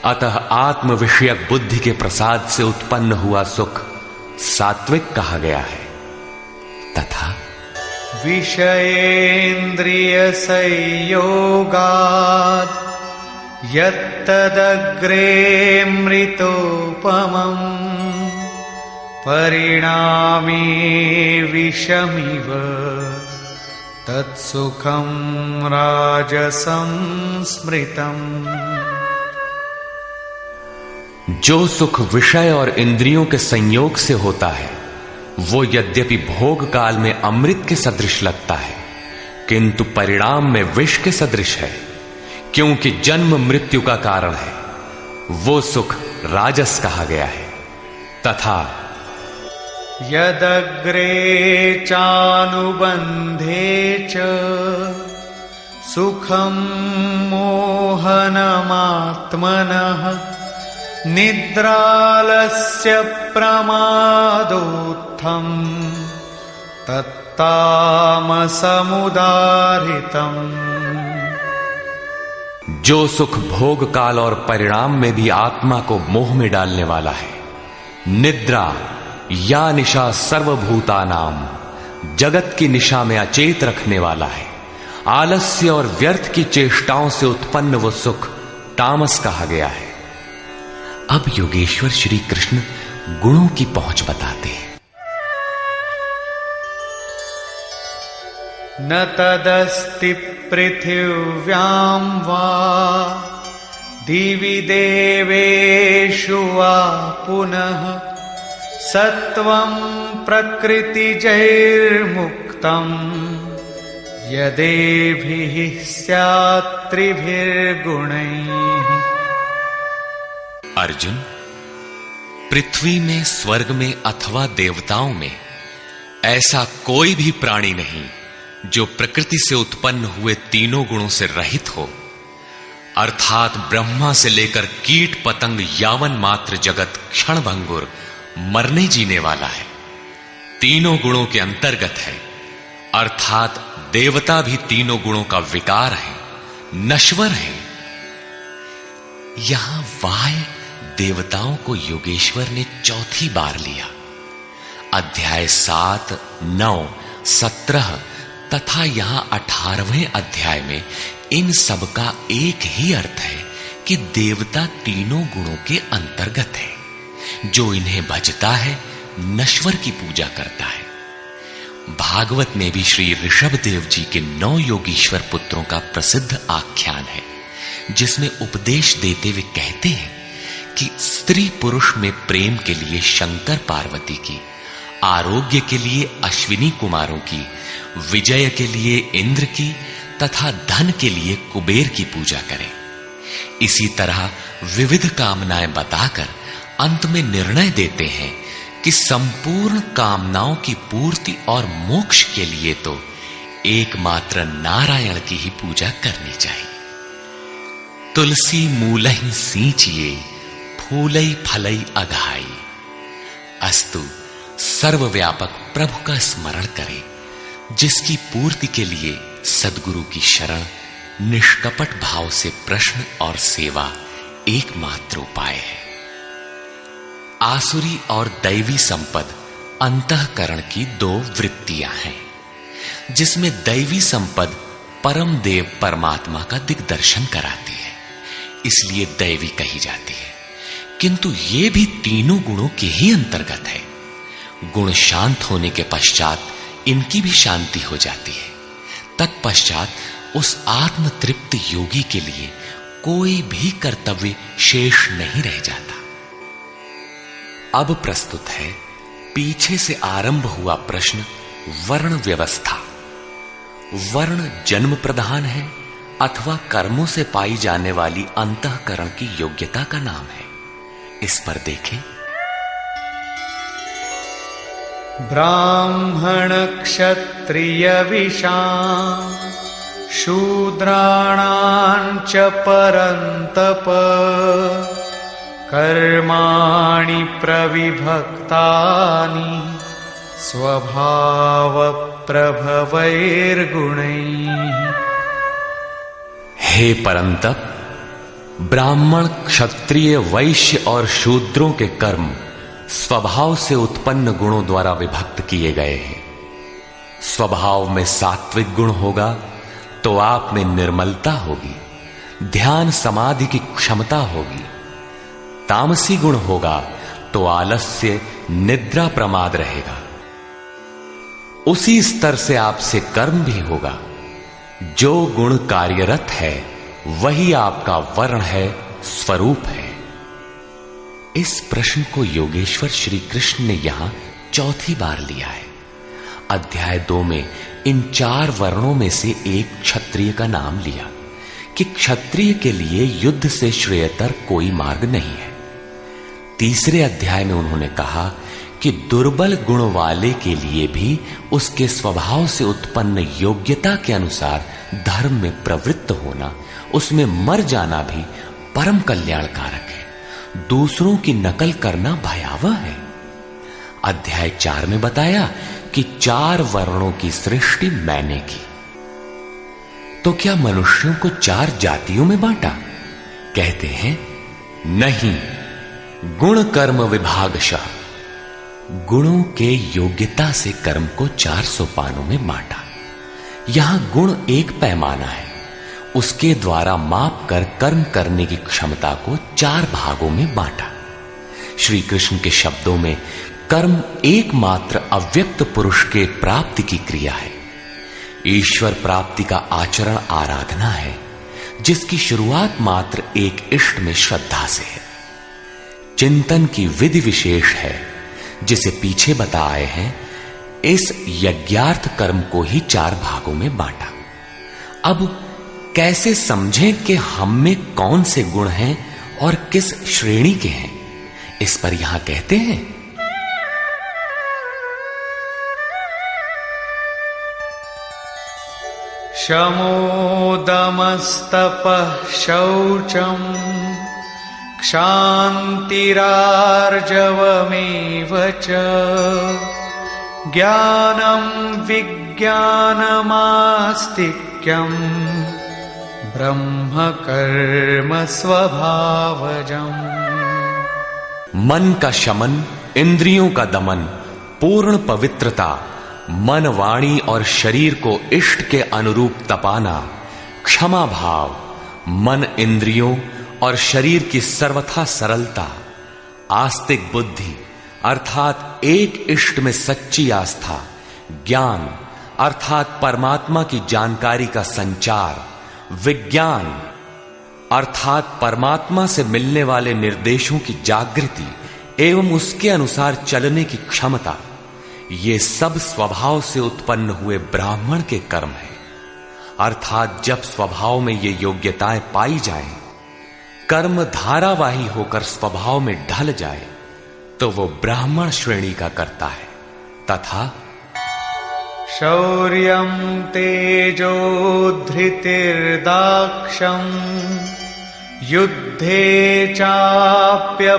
अतः आत्म विषयक बुद्धि के प्रसाद से उत्पन्न हुआ सुख सात्विक कहा गया है। तथा विषयेन्द्रिय संयोगात् यत्तदग्रे मृतोपमम् परिणामे विषमिव तत्सुखं राजसं स्मृतम्। जो सुख विषय और इंद्रियों के संयोग से होता है, वो यद्यपि भोग काल में अमृत के सदृश लगता है, किंतु परिणाम में विष के सदृश है, क्योंकि जन्म मृत्यु का कारण है। वो सुख राजस कहा गया है। तथा यदग्रे चानुबंधे च सुखं मोहनमात्मनः निद्रालस्य प्रमादोत्थम् तत्तामसमुदाहृतम्। जो सुख भोग काल और परिणाम में भी आत्मा को मोह में डालने वाला है, निद्रा या निशा सर्वभूतानाम, जगत की निशा में अचेत रखने वाला है। आलस्य और व्यर्थ की चेष्टाओं से उत्पन्न वो सुख तामस कहा गया है। अब योगेश्वर श्री कृष्ण गुणों की पहुंच बताते हैं। न तदस्ति पृथिव्यां वा दिवि देवेषु वा पुनः सत्वं प्रकृतिजैर्मुक्तम् यदेभिः स्यात् त्रिभिर्गुणैः। अर्जुन, पृथ्वी में, स्वर्ग में अथवा देवताओं में ऐसा कोई भी प्राणी नहीं जो प्रकृति से उत्पन्न हुए तीनों गुणों से रहित हो, अर्थात ब्रह्मा से लेकर कीट पतंग यावन मात्र जगत क्षणभंगुर मरने जीने वाला है, तीनों गुणों के अंतर्गत है। अर्थात देवता भी तीनों गुणों का विकार है, नश्वर है। यहां वाय देवताओं को योगेश्वर ने चौथी बार लिया। अध्याय 7, 9, 17 तथा यहां 18वें अध्याय में इन सब का एक ही अर्थ है कि देवता तीनों गुणों के अंतर्गत है। जो इन्हें भजता है नश्वर की पूजा करता है। भागवत में भी श्री ऋषभ देव जी के 9 योगीश्वर पुत्रों का प्रसिद्ध आख्यान है, जिसमें उपदेश देते हुए कहते हैं कि स्त्री पुरुष में प्रेम के लिए शंकर पार्वती की, आरोग्य के लिए अश्विनी कुमारों की, विजय के लिए इंद्र की तथा धन के लिए कुबेर की पूजा करें। इसी तरह विविध कामनाएं बताकर अंत में निर्णय देते हैं कि संपूर्ण कामनाओं की पूर्ति और मोक्ष के लिए तो एकमात्र नारायण की ही पूजा करनी चाहिए। तुलसी मूलहि सींचिए, फूलई फलई अघाई। अस्तु सर्वव्यापक प्रभु का स्मरण करें, जिसकी पूर्ति के लिए सद्गुरु की शरण, निष्कपट भाव से प्रश्न और सेवा एकमात्र उपाय है। आसुरी और दैवी संपद अंतःकरण की 2 वृत्तियां हैं, जिसमें दैवी संपद परम देव परमात्मा का दिग्दर्शन कराती है, इसलिए दैवी कही जाती है। किंतु ये भी तीनों गुणों के ही अंतर्गत है। गुण शांत होने के पश्चात इनकी भी शांति हो जाती है। तत्पश्चात उस आत्म तृप्त योगी के लिए कोई भी कर्तव्य शेष नहीं रह जाता। अब प्रस्तुत है पीछे से आरंभ हुआ प्रश्न, वर्ण व्यवस्था। वर्ण जन्म प्रधान है अथवा कर्मों से पाई जाने वाली अंतःकरण की योग्यता का नाम है। इस पर देखें। ब्राह्मण क्षत्रिय विशाम शूद्राणां च परन्तप कर्माणि प्रविभक्तानि स्वभाव प्रभवैर्गुणैः। हे परंतप, ब्राह्मण, क्षत्रिय, वैश्य और शूद्रों के कर्म स्वभाव से उत्पन्न गुणों द्वारा विभक्त किए गए हैं। स्वभाव में सात्विक गुण होगा तो आप में निर्मलता होगी, ध्यान समाधि की क्षमता होगी। तामसी गुण होगा तो आलस्य, निद्रा, प्रमाद रहेगा। उसी स्तर से आपसे कर्म भी होगा। जो गुण कार्यरत है वही आपका वर्ण है, स्वरूप है। इस प्रश्न को योगेश्वर श्री कृष्ण ने यहां चौथी बार लिया है। अध्याय 2 में इन 4 वर्णों में से एक क्षत्रिय का नाम लिया कि क्षत्रिय के लिए युद्ध से श्रेयतर कोई मार्ग नहीं है। तीसरे अध्याय में उन्होंने कहा कि दुर्बल गुण वाले के लिए भी उसके स्वभाव से उत्पन्न योग्यता के अनुसार धर्म में प्रवृत्त होना, उसमें मर जाना भी परम कल्याणकारक है। दूसरों की नकल करना भयावह है। अध्याय 4 में बताया कि 4 वर्णों की सृष्टि मैंने की। तो क्या मनुष्यों को 4 जातियों में बांटा? कहते हैं नहीं, गुण कर्म विभागशः, गुणों के योग्यता से कर्म को 4 सोपानों में बांटा। यहां गुण एक पैमाना है, उसके द्वारा माप कर कर्म करने की क्षमता को 4 भागों में बांटा। श्री कृष्ण के शब्दों में कर्म एकमात्र अव्यक्त पुरुष के प्राप्ति की क्रिया है। ईश्वर प्राप्ति का आचरण आराधना है, जिसकी शुरुआत मात्र एक इष्ट में श्रद्धा से है। चिंतन की विधि विशेष है, जिसे पीछे बता आए हैं। इस यज्ञार्थ कर्म को ही 4 भागों में बांटा। अब कैसे समझें कि हम में कौन से गुण हैं और किस श्रेणी के हैं, इस पर यहां कहते हैं शमोदमस्तपः शौचम् क्षान्तिरार्जवमेव च ज्ञानं विज्ञानमास्तिक्यम् ब्रह्म कर्म स्वभावजम्। मन का शमन, इंद्रियों का दमन, पूर्ण पवित्रता, मन, वाणी और शरीर को इष्ट के अनुरूप तपाना, क्षमा भाव, मन, इंद्रियों और शरीर की सर्वथा सरलता, आस्तिक बुद्धि अर्थात एक इष्ट में सच्ची आस्था, ज्ञान अर्थात परमात्मा की जानकारी का संचार, विज्ञान अर्थात परमात्मा से मिलने वाले निर्देशों की जागृति एवं उसके अनुसार चलने की क्षमता, ये सब स्वभाव से उत्पन्न हुए ब्राह्मण के कर्म है। अर्थात जब स्वभाव में ये योग्यताएं पाई जाएं, कर्म धारावाही होकर स्वभाव में ढल जाए, तो वो ब्राह्मण श्रेणी का करता है। तथा शौर्यं तेजो धृतिर्दाक्षं युद्धे चाप्यपलायनम्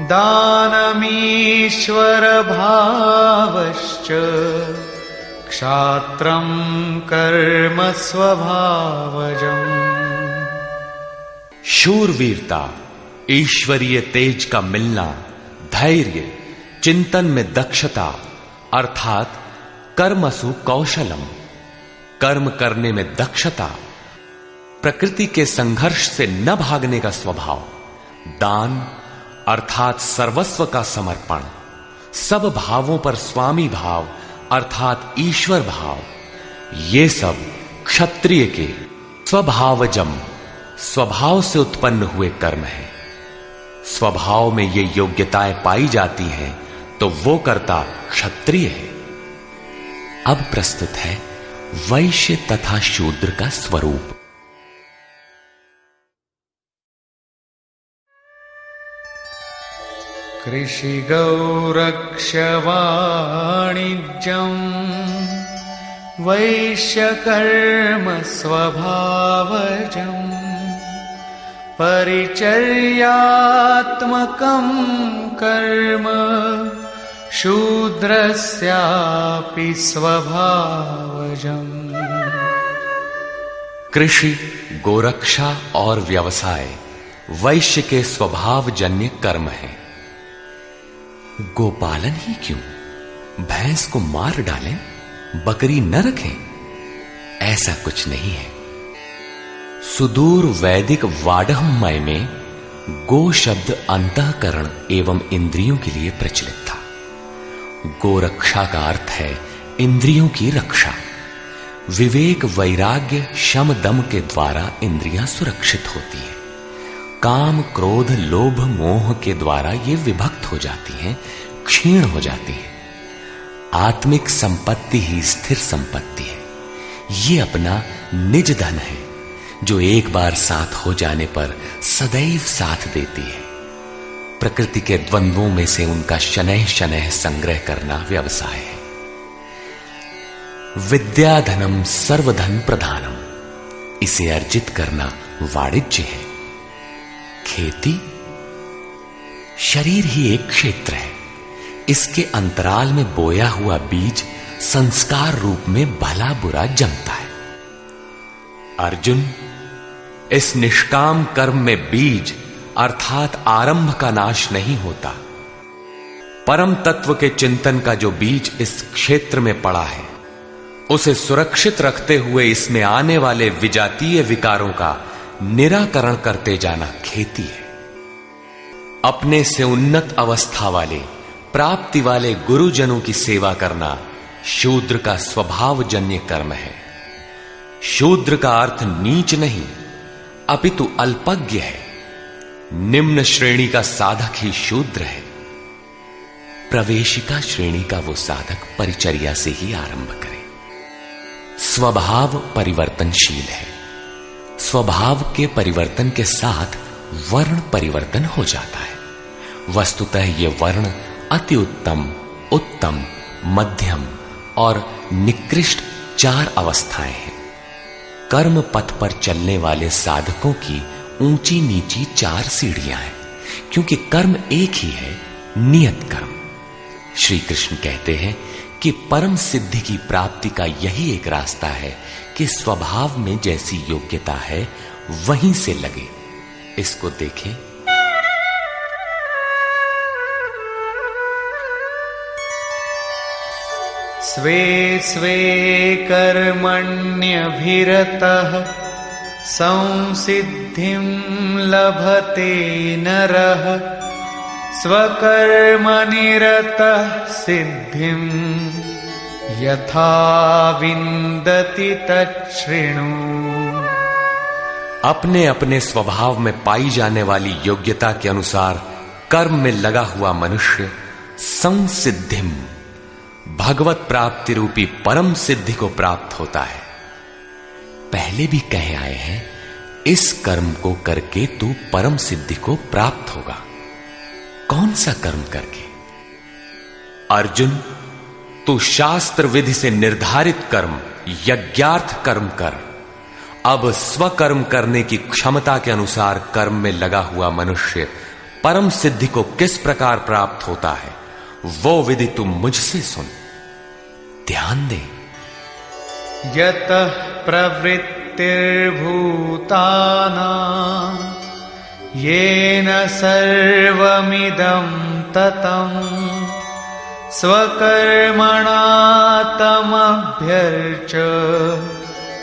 दानमीश्वर भावश्च क्षात्रं कर्म स्वभावजम्। शूरवीरता, ईश्वरीय तेज का मिलना, धैर्य, चिंतन में दक्षता अर्थात कर्मसु कौशलम, कर्म करने में दक्षता, प्रकृति के संघर्ष से न भागने का स्वभाव, दान अर्थात सर्वस्व का समर्पण, सब भावों पर स्वामी भाव अर्थात ईश्वर भाव, ये सब क्षत्रिय के स्वभावजम, स्वभाव से उत्पन्न हुए कर्म है। स्वभाव में ये योग्यताएं पाई जाती हैं तो वो कर्ता क्षत्रिय है। अब प्रस्तुत है वैश्य तथा शूद्र का स्वरूप। कृषि गौरक्ष्य वाणिज्यं वैश्यकर्म स्वभावजम् परिचर्यात्मकं कर्म शूद्रस्यापि स्वभावजम्। कृषि, गोरक्षा और व्यवसाय वैश्य के स्वभावजन्य कर्म है। गोपालन ही क्यों, भैंस को मार डालें, बकरी न रखें, ऐसा कुछ नहीं है। सुदूर वैदिक वाडहमय में गो शब्द अंतःकरण एवं इंद्रियों के लिए प्रचलित था। गोरक्षा का अर्थ है इंद्रियों की रक्षा। विवेक, वैराग्य, शम, दम के द्वारा इंद्रियां सुरक्षित होती हैं। काम, क्रोध, लोभ, मोह के द्वारा ये विभक्त हो जाती हैं, क्षीण हो जाती हैं। आत्मिक संपत्ति ही स्थिर संपत्ति है। ये अपना निज धन है, जो एक बार साथ हो जाने पर सदैव साथ देती है। प्रकृति के द्वंद्वों में से उनका शनैः शनैः संग्रह करना व्यवसाय है। विद्याधनम सर्वधन प्रधानम, इसे अर्जित करना वाणिज्य है। खेती? शरीर ही एक क्षेत्र है। इसके अंतराल में बोया हुआ बीज संस्कार रूप में भला बुरा जमता है। अर्जुन, इस निष्काम कर्म में बीज अर्थात आरंभ का नाश नहीं होता। परम तत्व के चिंतन का जो बीज इस क्षेत्र में पड़ा है, उसे सुरक्षित रखते हुए इसमें आने वाले विजातीय विकारों का निराकरण करते जाना खेती है। अपने से उन्नत अवस्था वाले, प्राप्ति वाले गुरुजनों की सेवा करना शूद्र का स्वभावजन्य कर्म है। शूद्र का अर्थ नीच नहीं, अपितु अल्पज्ञ है। निम्न श्रेणी का साधक ही शूद्र है। प्रवेशिका श्रेणी का वो साधक परिचर्या से ही आरंभ करे। स्वभाव परिवर्तनशील है। स्वभाव के परिवर्तन के साथ वर्ण परिवर्तन हो जाता है। वस्तुतः ये वर्ण अति उत्तम, उत्तम, मध्यम और निकृष्ट 4 अवस्थाएं हैं। कर्म पथ पर चलने वाले साधकों की ऊंची नीची 4 सीढ़ियां हैं, क्योंकि कर्म एक ही है, नियत कर्म। श्री कृष्ण कहते हैं कि परम सिद्धि की प्राप्ति का यही एक रास्ता है कि स्वभाव में जैसी योग्यता है वहीं से लगे। इसको देखें। स्वे स्वे कर्मण्यभिरतः संसिद्धिं लभते नरः स्वकर्मनिरतः सिद्धिं यथा विन्दति तच्छृणु। अपने अपने स्वभाव में पाई जाने वाली योग्यता के अनुसार कर्म में लगा हुआ मनुष्य संसिद्धिम, भगवत प्राप्ति रूपी परम सिद्धि को प्राप्त होता है। पहले भी कहे आए हैं, इस कर्म को करके तू परम सिद्धि को प्राप्त होगा। कौन सा कर्म करके? अर्जुन, तू शास्त्र विधि से निर्धारित कर्म, यज्ञार्थ कर्म कर। अब स्वकर्म करने की क्षमता के अनुसार कर्म में लगा हुआ मनुष्य परम सिद्धि को किस प्रकार प्राप्त होता है, वो विधि तुम मुझसे सुन। ध्यान दे। यतः प्रवृत्तिर्भूतानां येन सर्वमिदं ततं स्वकर्मणा तमभ्यर्च्य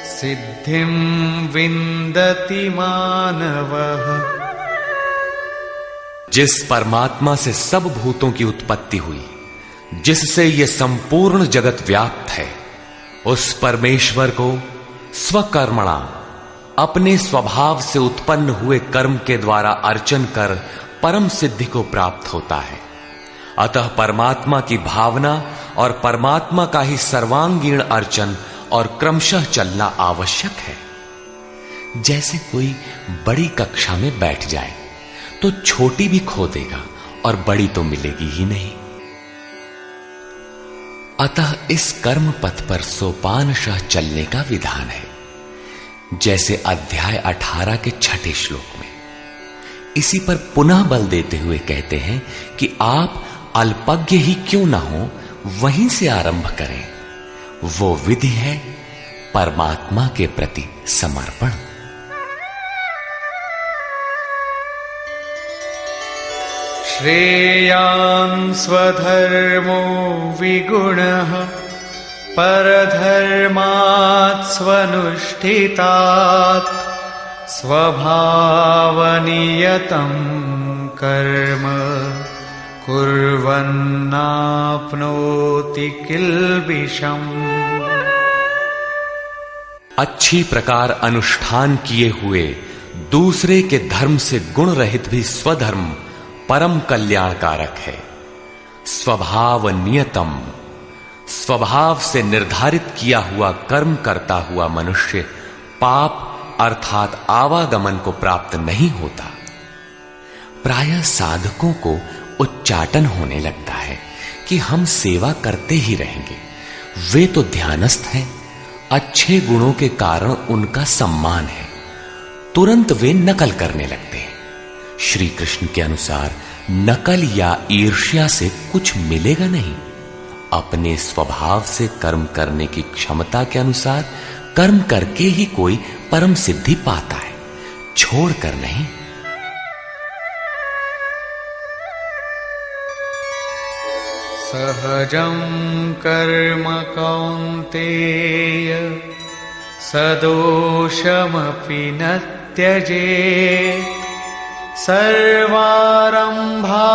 सिद्धिं विन्दति मानवः। जिस परमात्मा से सब भूतों की उत्पत्ति हुई, जिससे ये संपूर्ण जगत व्याप्त है, उस परमेश्वर को स्वकर्मणा, अपने स्वभाव से उत्पन्न हुए कर्म के द्वारा अर्चन कर परम सिद्धि को प्राप्त होता है। अतः परमात्मा की भावना और परमात्मा का ही सर्वांगीण अर्चन और क्रमशः चलना आवश्यक है। जैसे कोई बड़ी कक्षा में बैठ जाए तो छोटी भी खो देगा और बड़ी तो मिलेगी ही नहीं। अतः इस कर्म पथ पर सोपानशः चलने का विधान है। जैसे अध्याय 18 के 6 श्लोक में। इसी पर पुनः बल देते हुए कहते हैं कि आप अल्पज्ञ ही क्यों ना हो, वहीं से आरंभ करें। वो विधि है परमात्मा के प्रति समर्पण। श्रेयान् स्वधर्मो विगुणः परधर्मात् स्वनुष्ठितात् स्वभावनियतं कर्म कुर्वन्नाप्नोति किल्बिषम्। अच्छी प्रकार अनुष्ठान किए हुए दूसरे के धर्म से गुण रहित भी स्वधर्म परम कल्याणकारक है। स्वभाव नियतम, स्वभाव से निर्धारित किया हुआ कर्म करता हुआ मनुष्य पाप अर्थात आवागमन को प्राप्त नहीं होता। प्रायः साधकों को उच्चाटन होने लगता है कि हम सेवा करते ही रहेंगे, वे तो ध्यानस्थ हैं, अच्छे गुणों के कारण उनका सम्मान है। तुरंत वे नकल करने लगते हैं। श्री कृष्ण के अनुसार नकल या ईर्ष्या से कुछ मिलेगा नहीं। अपने स्वभाव से कर्म करने की क्षमता के अनुसार कर्म करके ही कोई परम सिद्धि पाता है, छोड़कर नहीं। सहजं कर्म कौन्तेय सदोषमपि न त्यजेत्। सर्वारम्भा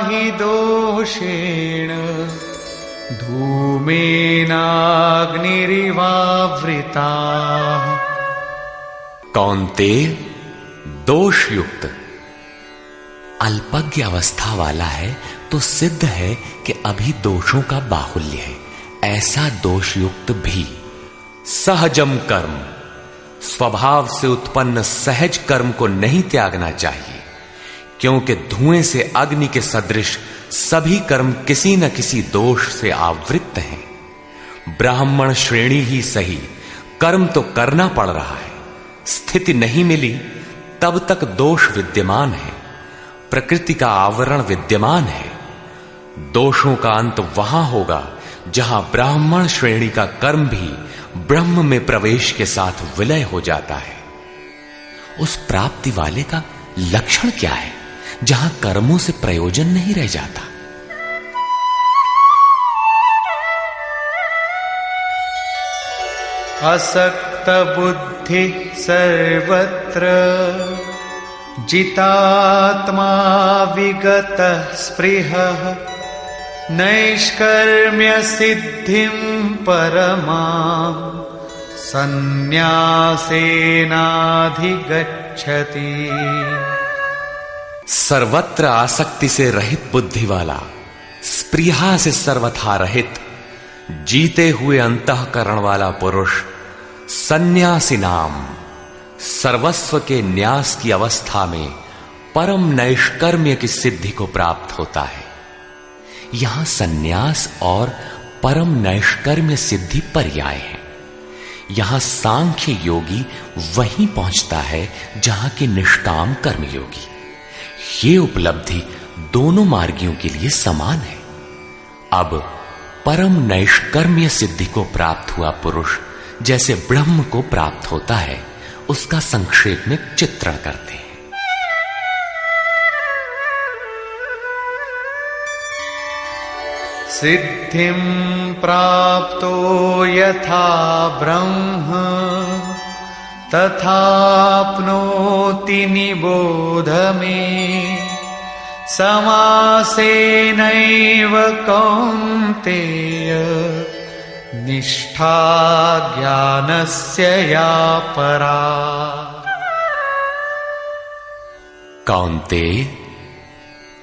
हि दोषेण धूमेनाग्निरिवावृताः। कौन्तेय, दोष युक्त अल्पज्ञ अवस्था वाला है तो सिद्ध है कि अभी दोषों का बाहुल्य है। ऐसा दोष युक्त भी सहजम कर्म, स्वभाव से उत्पन्न सहज कर्म को नहीं त्यागना चाहिए, क्योंकि धुएं से अग्नि के सदृश सभी कर्म किसी न किसी दोष से आवृत्त हैं। ब्राह्मण श्रेणी ही सही, कर्म तो करना पड़ रहा है। स्थिति नहीं मिली तब तक दोष विद्यमान है, प्रकृति का आवरण विद्यमान है। दोषों का अंत वहां होगा जहां ब्राह्मण श्रेणी का कर्म भी ब्रह्म में प्रवेश के साथ विलय हो जाता है। उस प्राप्ति वाले का लक्षण क्या है जहां कर्मों से प्रयोजन नहीं रह जाता? असक्त बुद्धि सर्वत्र जितात्मा विगत स्पृहः। नैष्कर्म्य सिद्धिं परमां सन्न्यासेनाधिगच्छति। सर्वत्र आसक्ति से रहित बुद्धि वाला, स्पृहा से सर्वथा रहित, जीते हुए अंतःकरण वाला पुरुष सन्यासी नाम सर्वस्व के न्यास की अवस्था में परम नैष्कर्म्य की सिद्धि को प्राप्त होता है। यहां सन्यास और परम नैष्कर्म्य सिद्धि पर्याय है। यहां सांख्य योगी वहीं पहुंचता है जहां की निष्काम कर्मयोगी। ये उपलब्धि दोनों मार्गियों के लिए समान है। अब परम नैष्कर्म्य सिद्धि को प्राप्त हुआ पुरुष जैसे ब्रह्म को प्राप्त होता है, उसका संक्षेप में चित्रण करते हैं। सिद्धिं प्राप्तो यथा ब्रह्म तथाप्नोति निबोध मे। समासेनैव कौन्तेय निष्ठा ज्ञानस्य या परा। कौन्तेय,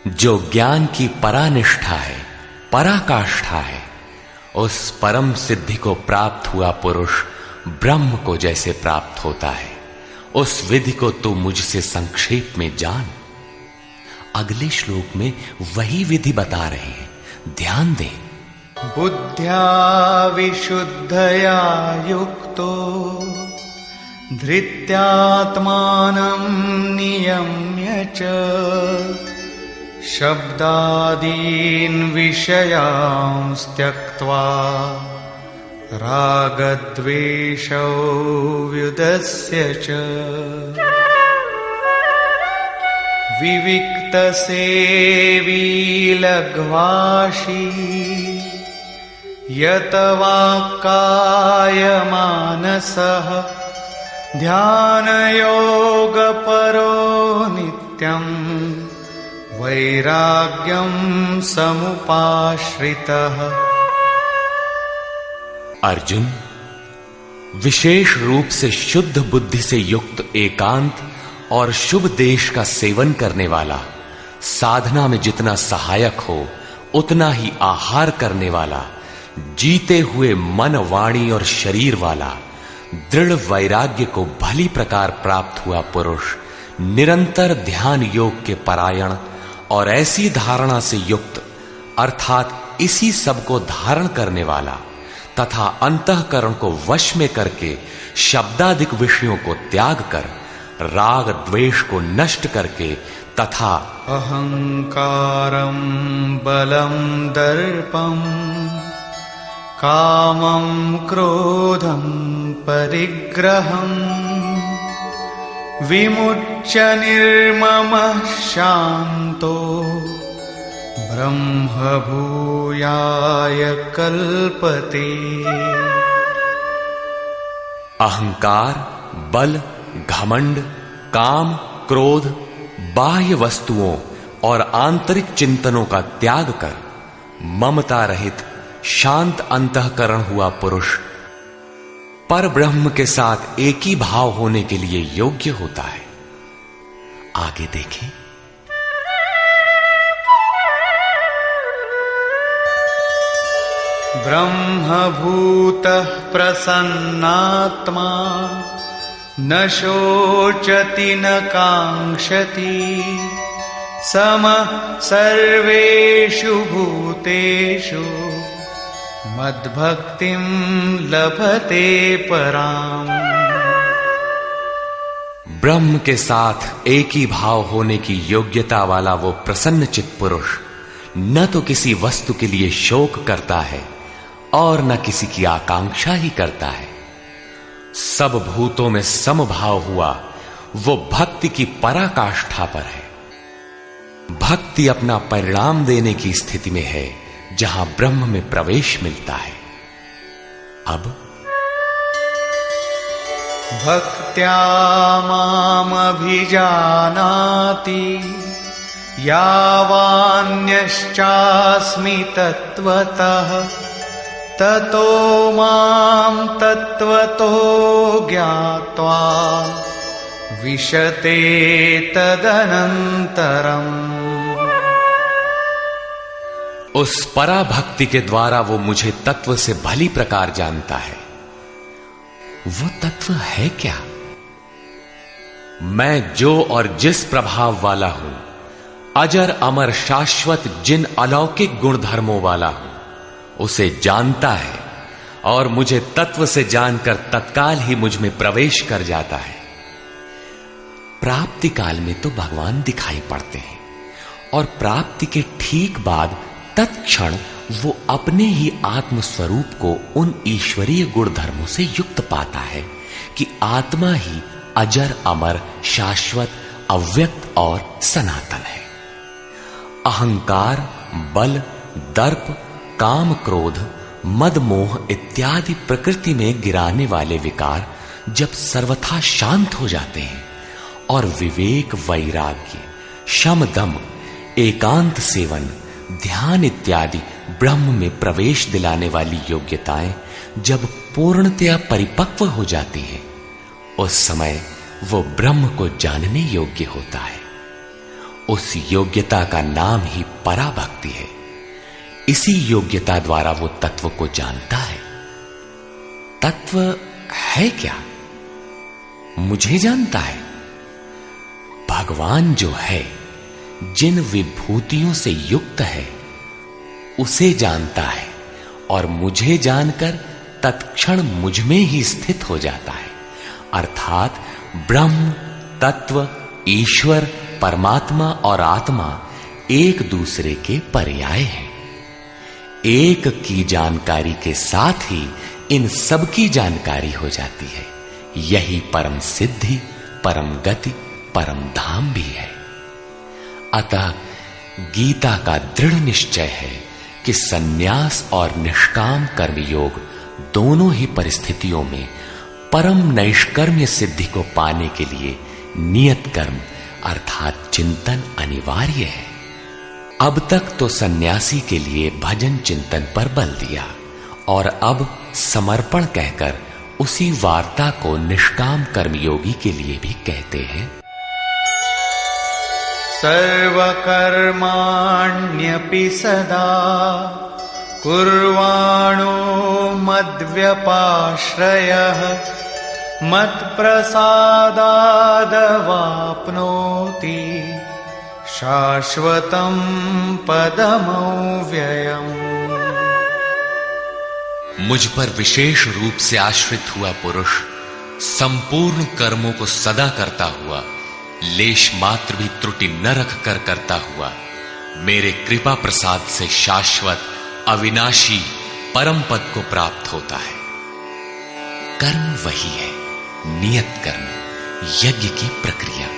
जो ज्ञान की परानिष्ठा है, पराकाष्ठा है, उस परम सिद्धि को प्राप्त हुआ पुरुष ब्रह्म को जैसे प्राप्त होता है, उस विधि को तू मुझसे संक्षेप में जान। अगले श्लोक में वही विधि बता रहे हैं, ध्यान दे। बुद्ध्या विशुद्धया युक्तो धृत्यात्मानं नियम्य च। शब्दादीन् विषयांस् त्यक्त्वा रागद्वेषौ व्युदस्य च। विविक्तसेवी लघ्वाशी यत वाक्कायमानसः। ध्यानयोगपरो नित्यम् वैराग्यं समुपाश्रितः। अर्जुन, विशेष रूप से शुद्ध बुद्धि से युक्त एकांत और शुभ देश का सेवन करने वाला, साधना में जितना सहायक हो उतना ही आहार करने वाला, जीते हुए मन, वाणी और शरीर वाला, दृढ़ वैराग्य को भली प्रकार प्राप्त हुआ पुरुष निरंतर ध्यान योग के परायण और ऐसी धारणा से युक्त, अर्थात इसी सब को धारण करने वाला तथा अंतःकरण को वश में करके शब्दादिक विषयों को त्याग कर, राग द्वेष को नष्ट करके तथा अहंकारं बलं दर्पं कामं क्रोधं परिग्रहं विमुच्य निर्ममः शान्तो ब्रह्मभूयाय कल्पते। अहंकार, बल, घमंड, काम, क्रोध, बाह्य वस्तुओं और आंतरिक चिंतनों का त्याग कर ममता रहित शांत अंतःकरण हुआ पुरुष पर ब्रह्म के साथ एक ही भाव होने के लिए योग्य होता है। आगे देखें। ब्रह्मभूतः प्रसन्नात्मा न शोचति न कांक्षति समः सर्वेषु भूतेषु मद्भक्तिं लभते पराम। ब्रह्म के साथ एक ही भाव होने की योग्यता वाला वो प्रसन्न चित्त पुरुष न तो किसी वस्तु के लिए शोक करता है और न किसी की आकांक्षा ही करता है। सब भूतों में समभाव हुआ वो भक्ति की पराकाष्ठा पर है। भक्ति अपना परिणाम देने की स्थिति में है जहां ब्रह्म में प्रवेश मिलता है। अब भक्त्या मामभिजानाति यावान्यश्चास्मि तत्त्वतः ततो मां तत्त्वतो ज्ञात्वा विशते तदनन्तरम्। उस पराभक्ति के द्वारा वो मुझे तत्व से भली प्रकार जानता है। वो तत्व है क्या? मैं जो और जिस प्रभाव वाला हूं, अजर अमर शाश्वत जिन अलौकिक गुणधर्मों वाला हूं, उसे जानता है और मुझे तत्व से जानकर तत्काल ही मुझ में प्रवेश कर जाता है। प्राप्ति काल में तो भगवान दिखाई पड़ते हैं और प्राप्ति के ठीक बाद तत्क्षण वो अपने ही आत्म स्वरूप को उन ईश्वरीय गुण धर्मों से युक्त पाता है कि आत्मा ही अजर अमर शाश्वत अव्यक्त और सनातन है। अहंकार, बल, दर्प, काम, क्रोध, मद, मोह इत्यादि प्रकृति में गिराने वाले विकार जब सर्वथा शांत हो जाते हैं और विवेक, वैराग्य, शम, दम, एकांत सेवन, ध्यान इत्यादि ब्रह्म में प्रवेश दिलाने वाली योग्यताएं जब पूर्णतया परिपक्व हो जाती हैं, उस समय वो ब्रह्म को जानने योग्य होता है। उस योग्यता का नाम ही पराभक्ति है। इसी योग्यता द्वारा वो तत्व को जानता है। तत्व है क्या? मुझे जानता है। भगवान जो है, जिन विभूतियों से युक्त है, उसे जानता है और मुझे जानकर तत्क्षण मुझ में ही स्थित हो जाता है। अर्थात ब्रह्म, तत्व, ईश्वर, परमात्मा और आत्मा एक दूसरे के पर्याय हैं। एक की जानकारी के साथ ही इन सब की जानकारी हो जाती है। यही परम सिद्धि, परम गति, परम धाम भी है। अतः गीता का दृढ़ निश्चय है कि सन्यास और निष्काम कर्मयोग दोनों ही परिस्थितियों में परम नैष्कर्म्य सिद्धि को पाने के लिए नियत कर्म अर्थात चिंतन अनिवार्य है। अब तक तो सन्यासी के लिए भजन चिंतन पर बल दिया और अब समर्पण कहकर उसी वार्ता को निष्काम कर्मयोगी के लिए भी कहते हैं। सर्वकर्माण्यपि सदा कुर्वाणो मद्व्यपाश्रयः मत्प्रसादादवाप्नोति शाश्वतं पदमव्ययम्। मुझ पर विशेष रूप से आश्रित हुआ पुरुष संपूर्ण कर्मों को सदा करता हुआ लेश मात्र भी त्रुटि न रख कर करता हुआ मेरे कृपा प्रसाद से शाश्वत अविनाशी परम पद को प्राप्त होता है। कर्म वही है, नियत कर्म, यज्ञ की प्रक्रिया।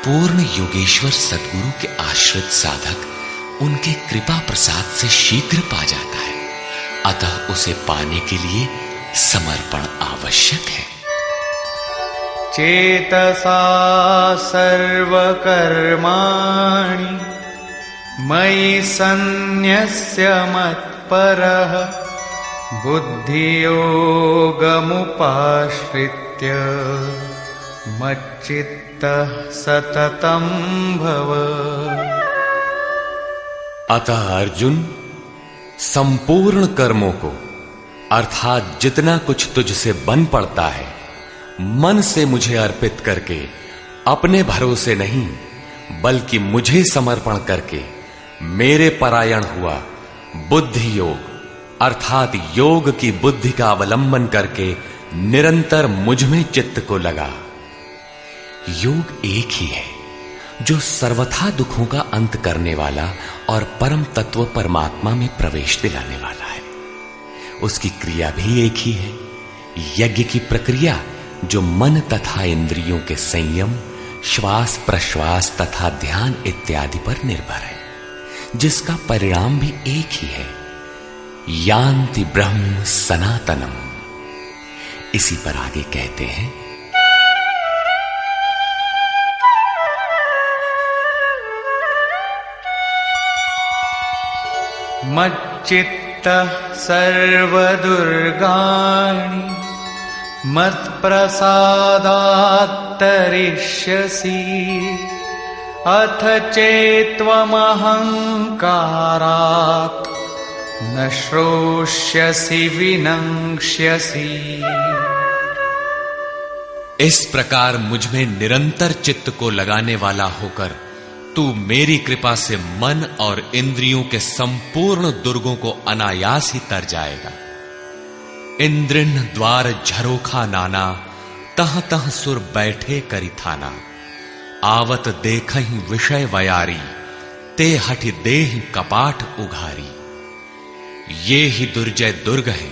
पूर्ण योगेश्वर सद्गुरु के आश्रित साधक उनके कृपा प्रसाद से शीघ्र पा जाता है, अतः उसे पाने के लिए समर्पण आवश्यक है। चेतसा सर्वकर्माणि मयि सन्न्यस्य मत्परः बुद्धियोगमुपाश्रित्य मच्चित्तः सततं भव। अतः अर्जुन, संपूर्ण कर्मों को अर्थात जितना कुछ तुझसे बन पड़ता है मन से मुझे अर्पित करके, अपने भरोसे नहीं बल्कि मुझे समर्पण करके मेरे परायण हुआ बुद्धि योग अर्थात योग की बुद्धि का अवलंबन करके निरंतर मुझ में चित्त को लगा। योग एक ही है जो सर्वथा दुखों का अंत करने वाला और परम तत्व परमात्मा में प्रवेश दिलाने वाला है। उसकी क्रिया भी एक ही है, यज्ञ की प्रक्रिया जो मन तथा इंद्रियों के संयम, श्वास प्रश्वास तथा ध्यान इत्यादि पर निर्भर है, जिसका परिणाम भी एक ही है, यान्ति ब्रह्म सनातनम। इसी पर आगे कहते हैं, मच्चित्तः सर्वदुर्गाणि मत्प्रसादात् तरिष्यसि अथ चेत्त्वमहङ्कारात् न श्रोष्यसि विनङ्क्ष्यसि। इस प्रकार मुझ में निरंतर चित्त को लगाने वाला होकर तू मेरी कृपा से मन और इंद्रियों के संपूर्ण दुर्गों को अनायास ही तर जाएगा। इंद्रिन द्वार झरोखा नाना, तह तह सुर बैठे करी थाना। आवत देखहि विषय वयारी, ते हठि देहि कपाट उघारी। ये ही दुर्जय दुर्ग है,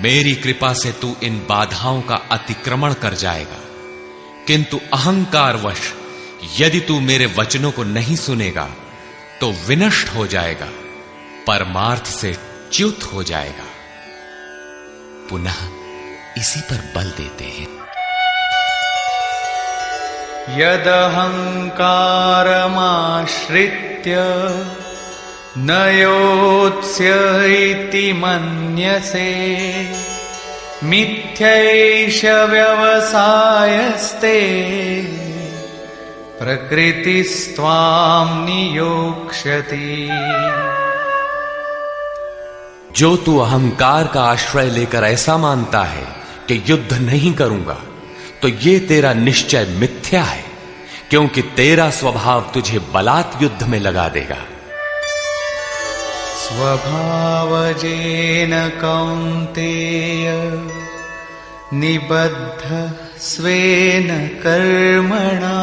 मेरी कृपा से तू इन बाधाओं का अतिक्रमण कर जाएगा, किंतु अहंकारवश यदि तू मेरे वचनों को नहीं सुनेगा तो विनष्ट हो जाएगा, परमार्थ से च्युत हो जाएगा। पुनः इसी पर बल देते हैं, यदहंकारमाश्रित्य न योत्स्य इति मन्यसे मिथ्यैष व्यवसायस्ते प्रकृतिस्त्वां नियोक्ष्यति। जो तू अहंकार का आश्रय लेकर ऐसा मानता है कि युद्ध नहीं करूंगा, तो ये तेरा निश्चय मिथ्या है, क्योंकि तेरा स्वभाव तुझे बलात् युद्ध में लगा देगा। स्वभावजेन कौन्तेय निबद्ध स्वेन कर्मणा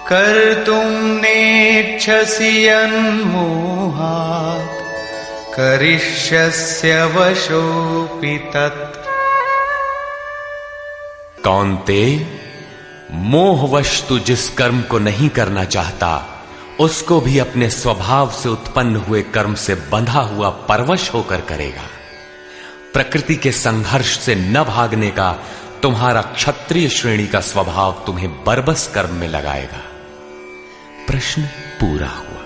कर्तुं नेच्छसि यन्मोहात् करिष्यस्य वशोऽपि तत्। कौन्तेय, मोहवश तू जिस कर्म को नहीं करना चाहता उसको भी अपने स्वभाव से उत्पन्न हुए कर्म से बंधा हुआ परवश होकर करेगा। प्रकृति के संघर्ष से न भागने का तुम्हारा क्षत्रिय श्रेणी का स्वभाव तुम्हें बरबस कर्म में लगाएगा। प्रश्न पूरा हुआ।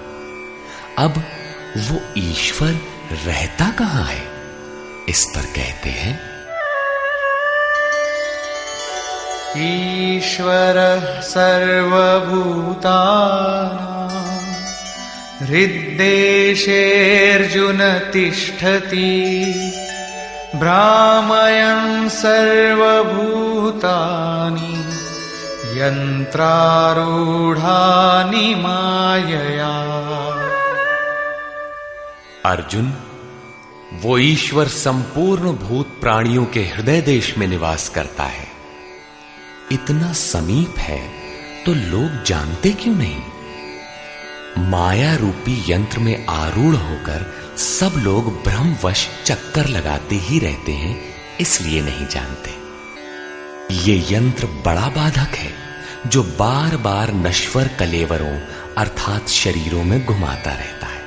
अब वो ईश्वर रहता कहां है, इस पर कहते हैं, ईश्वरः सर्वभूतानां हृद्देशेऽर्जुन तिष्ठति भ्रामयन् सर्वभूतानि यन्त्रारूढानि मायया। अर्जुन, वो ईश्वर संपूर्ण भूत प्राणियों के हृदय देश में निवास करता है। इतना समीप है तो लोग जानते क्यों नहीं? माया रूपी यंत्र में आरूढ़ होकर सब लोग भ्रमवश चक्कर लगाते ही रहते हैं, इसलिए नहीं जानते। ये यंत्र बड़ा बाधक है जो बार बार नश्वर कलेवरों अर्थात शरीरों में घुमाता रहता है।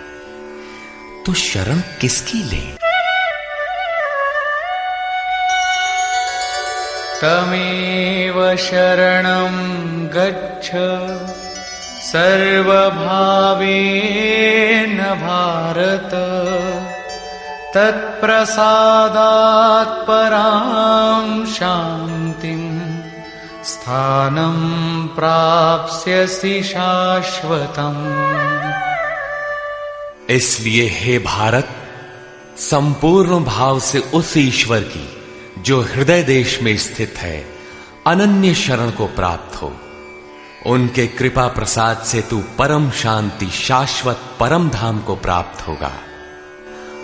तो शरण किसकी लें? तमेव शरणं गच्छ सर्वभावेन भारत, तत्प्रसादात् परां शान्तिं स्थानं प्राप्स्यसि शाश्वतम्। इसलिए हे भारत, संपूर्ण भाव से उस ईश्वर की जो हृदय देश में स्थित है अनन्य शरण को प्राप्त हो। उनके कृपा प्रसाद से तू परम शांति शाश्वत परम धाम को प्राप्त होगा।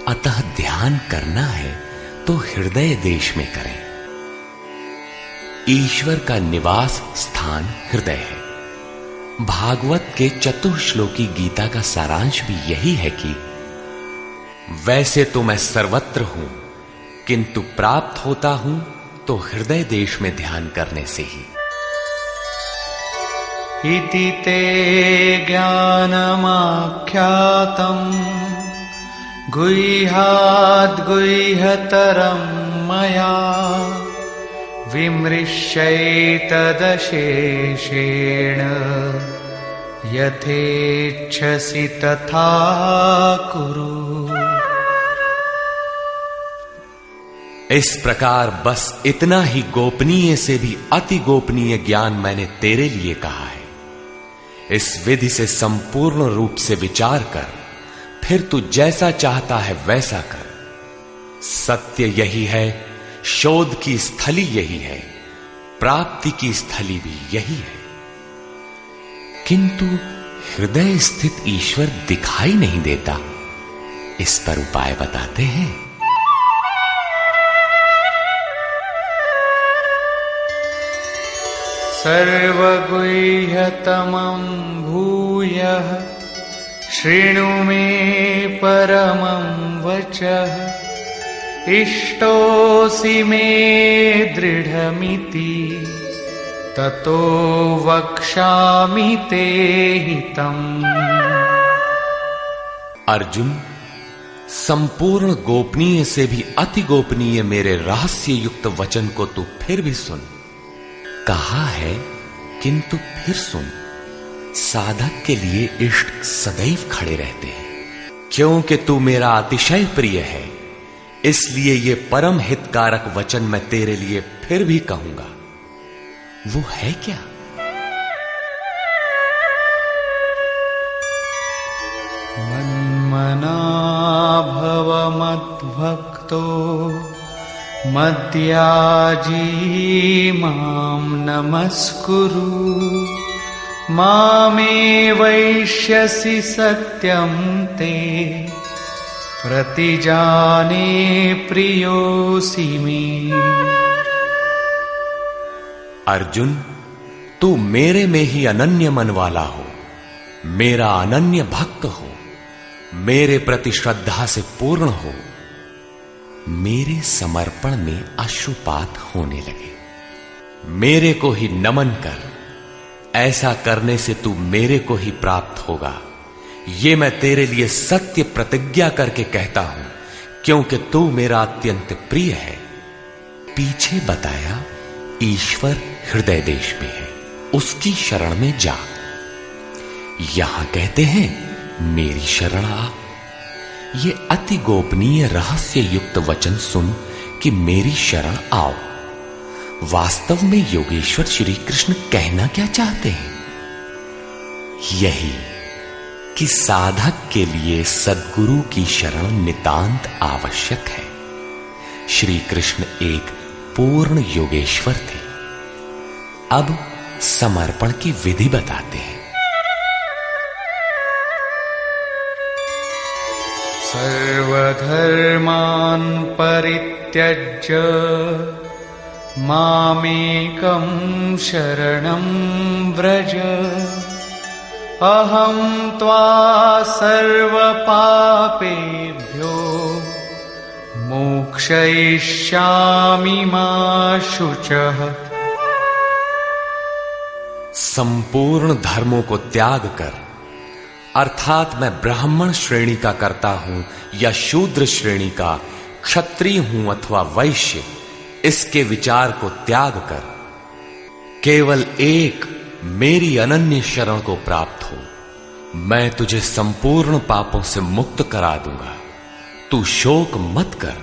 अतः ध्यान करना है तो हृदय देश में करें। ईश्वर का निवास स्थान हृदय है। भागवत के चतुश्लोकी गीता का सारांश भी यही है कि वैसे तो मैं सर्वत्र हूं, किंतु प्राप्त होता हूं तो हृदय देश में ध्यान करने से ही। इति ते ज्ञानमाख्यातम् गुह्याद्गुह्यतरं मया, विमृश्यैतदशेषेण यथेच्छसि तथा कुरु। इस प्रकार बस इतना ही गोपनीय से भी अति गोपनीय ज्ञान मैंने तेरे लिए कहा है। इस विधि से संपूर्ण रूप से विचार कर, फिर तू जैसा चाहता है वैसा कर। सत्य यही है, शोध की स्थली यही है, प्राप्ति की स्थली भी यही है। किंतु हृदय स्थित ईश्वर दिखाई नहीं देता, इस पर उपाय बताते हैं। सर्वगुह्यतमं भूयः शृणु मे परमं वचः, इष्टोऽसि मे दृढमिति ततो वक्ष्यामि ते हितम्। अर्जुन, संपूर्ण गोपनीय से भी अति गोपनीय मेरे रहस्य युक्त वचन को तू फिर भी सुन। कहा है किंतु फिर सुन। साधक के लिए इष्ट सदैव खड़े रहते हैं। क्योंकि तू मेरा अतिशय प्रिय है, इसलिए ये परम हितकारक वचन मैं तेरे लिए फिर भी कहूंगा। वो है क्या? मन्मना भव मद्भक्तो मद्याजी मां नमस्कुरु, मामे वैष्यसि सत्यं ते प्रतिजाने प्रियोऽसि मे। अर्जुन, तू मेरे में ही अनन्य मन वाला हो, मेरा अनन्य भक्त हो, मेरे प्रति श्रद्धा से पूर्ण हो, मेरे समर्पण में अश्रुपात होने लगे। मेरे को ही नमन कर। ऐसा करने से तू मेरे को ही प्राप्त होगा। ये मैं तेरे लिए सत्य प्रतिज्ञा करके कहता हूं, क्योंकि तू मेरा अत्यंत प्रिय है। पीछे बताया ईश्वर हृदय देश में है, उसकी शरण में जा। यहां कहते हैं मेरी शरण आ। ये अति गोपनीय रहस्य युक्त वचन सुन कि मेरी शरण आओ। वास्तव में योगेश्वर श्री कृष्ण कहना क्या चाहते हैं? यही कि साधक के लिए सद्गुरु की शरण नितांत आवश्यक है। श्री कृष्ण एक पूर्ण योगेश्वर थे। अब समर्पण की विधि बताते हैं। सर्वधर्मान् परित्यज्य मामेकं शरणं व्रज अहं त्वा सर्वपापेभ्यो मोक्षयिष्यामि मा शुचः। संपूर्ण धर्मों को त्याग कर, अर्थात मैं ब्राह्मण श्रेणी का करता हूं या शूद्र श्रेणी का, क्षत्रिय हूं अथवा वैश्य, इसके विचार को त्याग कर केवल एक मेरी अनन्य शरण को प्राप्त हो। मैं तुझे संपूर्ण पापों से मुक्त करा दूंगा। तू शोक मत कर।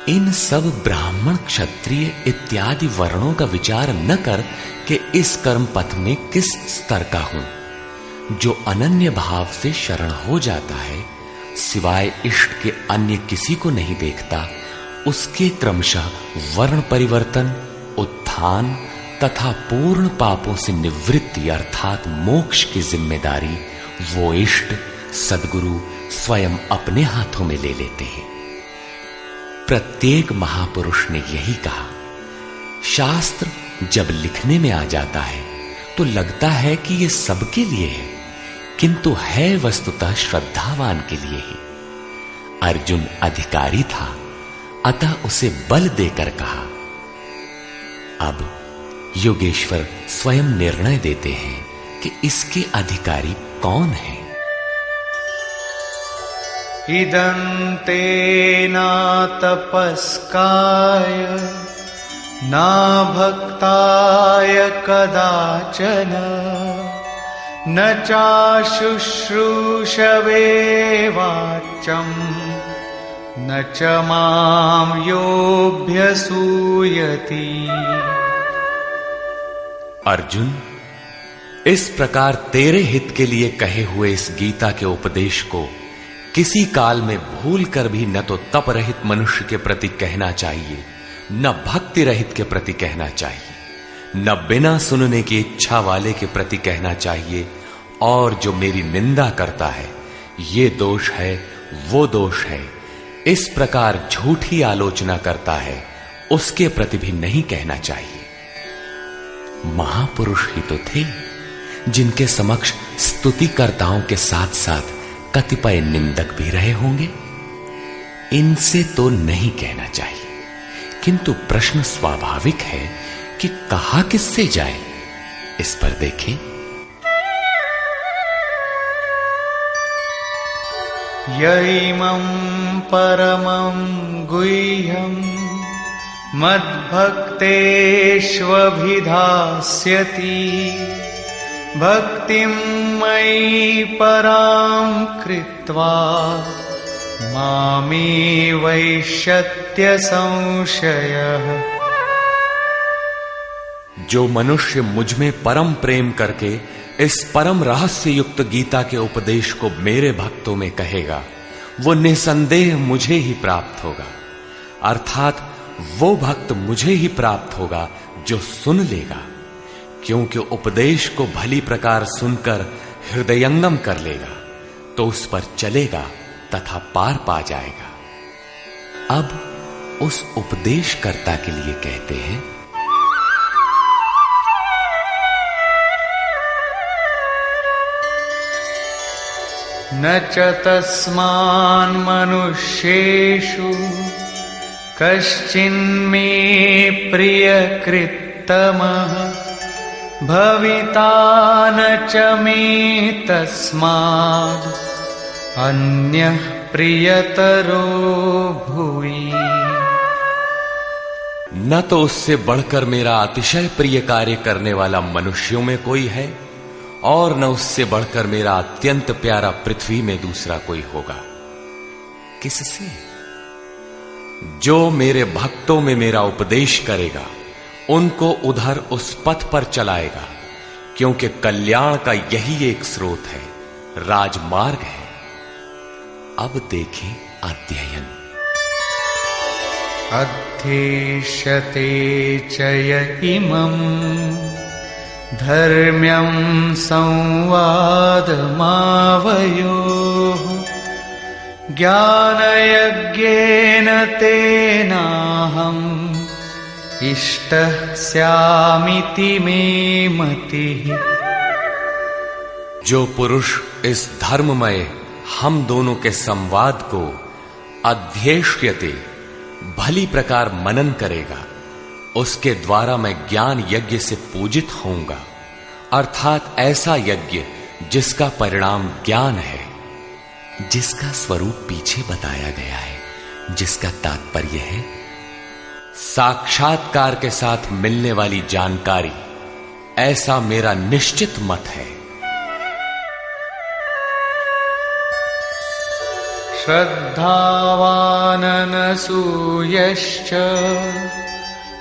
इन सब ब्राह्मण क्षत्रिय इत्यादि वर्णों का विचार न कर कि इस कर्म पथ में किस स्तर का हूं। जो अनन्य भाव से शरण हो जाता है, सिवाय इष्ट के अन्य किसी को नहीं देखता, उसके क्रमशः वर्ण परिवर्तन, उत्थान तथा पूर्ण पापों से निवृत्ति अर्थात मोक्ष की जिम्मेदारी वो इष्ट सद्गुरु स्वयं अपने हाथों में ले लेते हैं। प्रत्येक महापुरुष ने यही कहा। शास्त्र जब लिखने में आ जाता है तो लगता है कि यह सबके लिए है, किंतु है वस्तुतः श्रद्धावान के लिए ही। अर्जुन अधिकारी था, अतः उसे बल देकर कहा। अब योगेश्वर स्वयं निर्णय देते हैं कि इसके अधिकारी कौन है। इदन्ते न तपस्काय न भक्ताय कदाचन न चाशुश्रूषवे वाच्यं न च मां योऽभ्यसूयति। अर्जुन, इस प्रकार तेरे हित के लिए कहे हुए इस गीता के उपदेश को किसी काल में भूल कर भी न तो तप रहित मनुष्य के प्रति कहना चाहिए, न भक्ति रहित के प्रति कहना चाहिए, न बिना सुनने की इच्छा वाले के प्रति कहना चाहिए। और जो मेरी निंदा करता है, ये दोष है, वो दोष है, इस प्रकार झूठी आलोचना करता है, उसके प्रति भी नहीं कहना चाहिए। महापुरुष ही तो थे जिनके समक्ष स्तुतिकर्ताओं के साथ साथ कतिपय निंदक भी रहे होंगे। इनसे तो नहीं कहना चाहिए, किंतु प्रश्न स्वाभाविक है कि कहा किससे जाए। इस पर देखें। यैमं परमं गुह्यं मद्भक्तेष्वभिधास्यति भक्तिं मयि परां कृत्वा मामे वैष्यत्य संशयः। जो मनुष्य मुझ में परम प्रेम करके इस परम रहस्य युक्त गीता के उपदेश को मेरे भक्तों में कहेगा, वो निसंदेह मुझे ही प्राप्त होगा। अर्थात वो भक्त मुझे ही प्राप्त होगा जो सुन लेगा, क्योंकि उपदेश को भली प्रकार सुनकर हृदयंगम कर लेगा तो उस पर चलेगा तथा पार पा जाएगा। अब उस उपदेशकर्ता के लिए कहते हैं। न च तस्मान् मनुष्येषु कश्चिन्मे प्रियकृत्तमः भविता न च मे तस्माद् अन्यः प्रियतरो भुवि। न तो उससे बढ़कर मेरा अतिशय प्रिय कार्य करने वाला मनुष्यों में कोई है, और न उससे बढ़कर मेरा अत्यंत प्यारा पृथ्वी में दूसरा कोई होगा। किससे? जो मेरे भक्तों में मेरा उपदेश करेगा, उनको उधर उस पथ पर चलाएगा, क्योंकि कल्याण का यही एक स्रोत है, राजमार्ग है। अब देखें अध्ययन। अध्येष्यते च य इमम् धर्म्यं संवादमावयोः ज्ञानयज्ञेन तेनाहम् इष्टः स्यामिति मे मतिः। जो पुरुष इस धर्ममय हम दोनों के संवाद को अध्येष्यते भली प्रकार मनन करेगा, उसके द्वारा मैं ज्ञान यज्ञ से पूजित होऊंगा, अर्थात ऐसा यज्ञ जिसका परिणाम ज्ञान है, जिसका स्वरूप पीछे बताया गया है, जिसका तात्पर्य है साक्षात्कार के साथ मिलने वाली जानकारी। ऐसा मेरा निश्चित मत है। श्रद्धावाननसूयश्च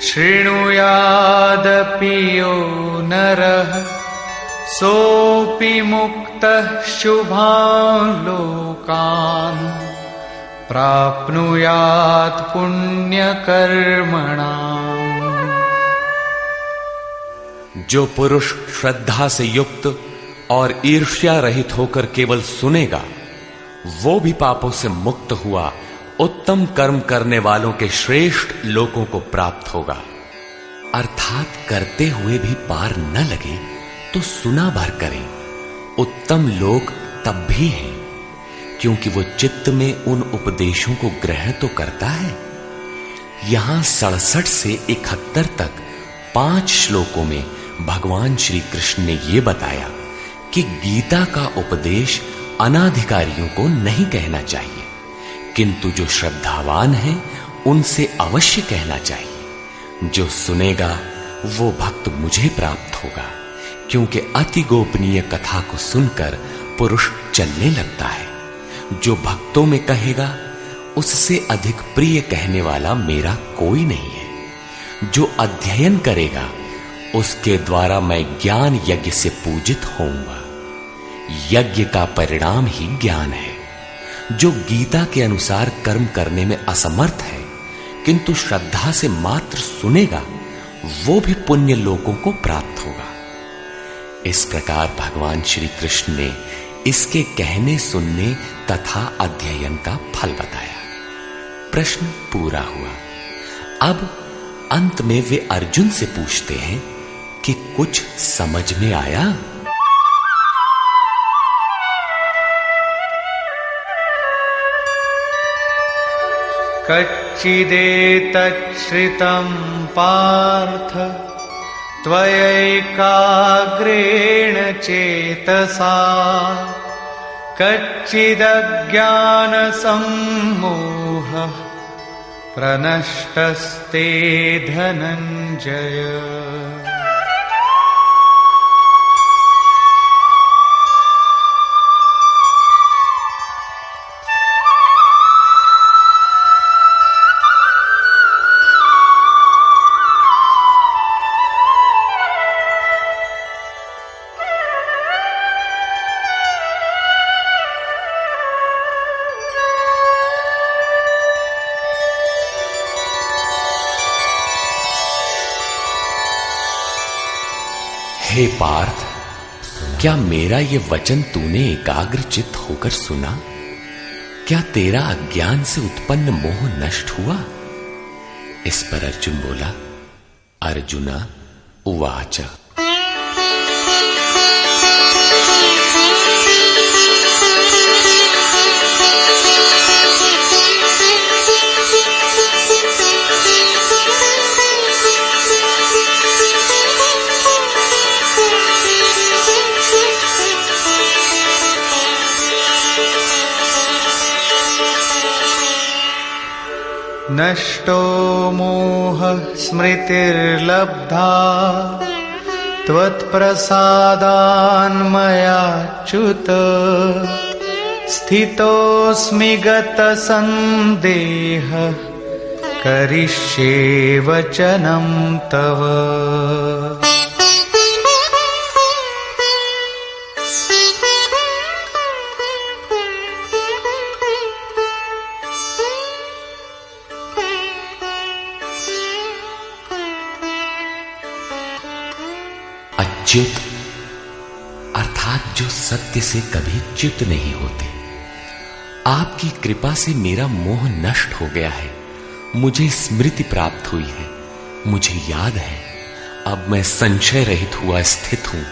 शृणुयादपि यो नरः सोऽपि मुक्तः शुभान् लोकान् प्राप्नुयात् पुण्यकर्मणाम्। जो पुरुष श्रद्धा से युक्त और ईर्ष्या रहित होकर केवल सुनेगा, वो भी पापों से मुक्त हुआ उत्तम कर्म करने वालों के श्रेष्ठ लोकों को प्राप्त होगा। अर्थात करते हुए भी पार न लगे तो सुना भर करें। उत्तम लोक तब भी हैं क्योंकि वो चित्त में उन उपदेशों को ग्रहण तो करता है। यहां 67 से 71 तक 5 श्लोकों में भगवान श्री कृष्ण ने यह बताया कि गीता का उपदेश अनाधिकारियों को नहीं कहना चाहिए, किंतु जो श्रद्धावान हैं उनसे अवश्य कहना चाहिए। जो सुनेगा वो भक्त मुझे प्राप्त होगा, क्योंकि अति गोपनीय कथा को सुनकर पुरुष चलने लगता है। जो भक्तों में कहेगा उससे अधिक प्रिय कहने वाला मेरा कोई नहीं है। जो अध्ययन करेगा उसके द्वारा मैं ज्ञान यज्ञ से पूजित होऊंगा। यज्ञ का परिणाम ही ज्ञान है। जो गीता के अनुसार कर्म करने में असमर्थ है किंतु श्रद्धा से मात्र सुनेगा, वो भी पुण्य लोकों को प्राप्त होगा। इस प्रकार भगवान श्री कृष्ण ने इसके कहने सुनने तथा अध्ययन का फल बताया। प्रश्न पूरा हुआ। अब अंत में वे अर्जुन से पूछते हैं कि कुछ समझ में आया? कच्चिदेतच्छ्रितं पार्थ त्वयैकाग्रेण चेतसा कच्चिदज्ञानसम्मोहः प्रनष्टस्ते धनञ्जय। हे पार्थ, क्या मेरा ये वचन तूने एकाग्रचित्त होकर सुना? क्या तेरा अज्ञान से उत्पन्न मोह नष्ट हुआ? इस पर अर्जुन बोला, अर्जुना उवाच नष्टो मोहः स्मृतिर्लब्धा त्वत्प्रसादान्मयाच्युत स्थितोऽस्मि गतसन्देहः करिष्ये वचनं तव। च्युत अर्थात जो सत्य से कभी च्युत नहीं होते। आपकी कृपा से मेरा मोह नष्ट हो गया है, मुझे स्मृति प्राप्त हुई है, मुझे याद है, अब मैं संशय रहित हुआ स्थित हूं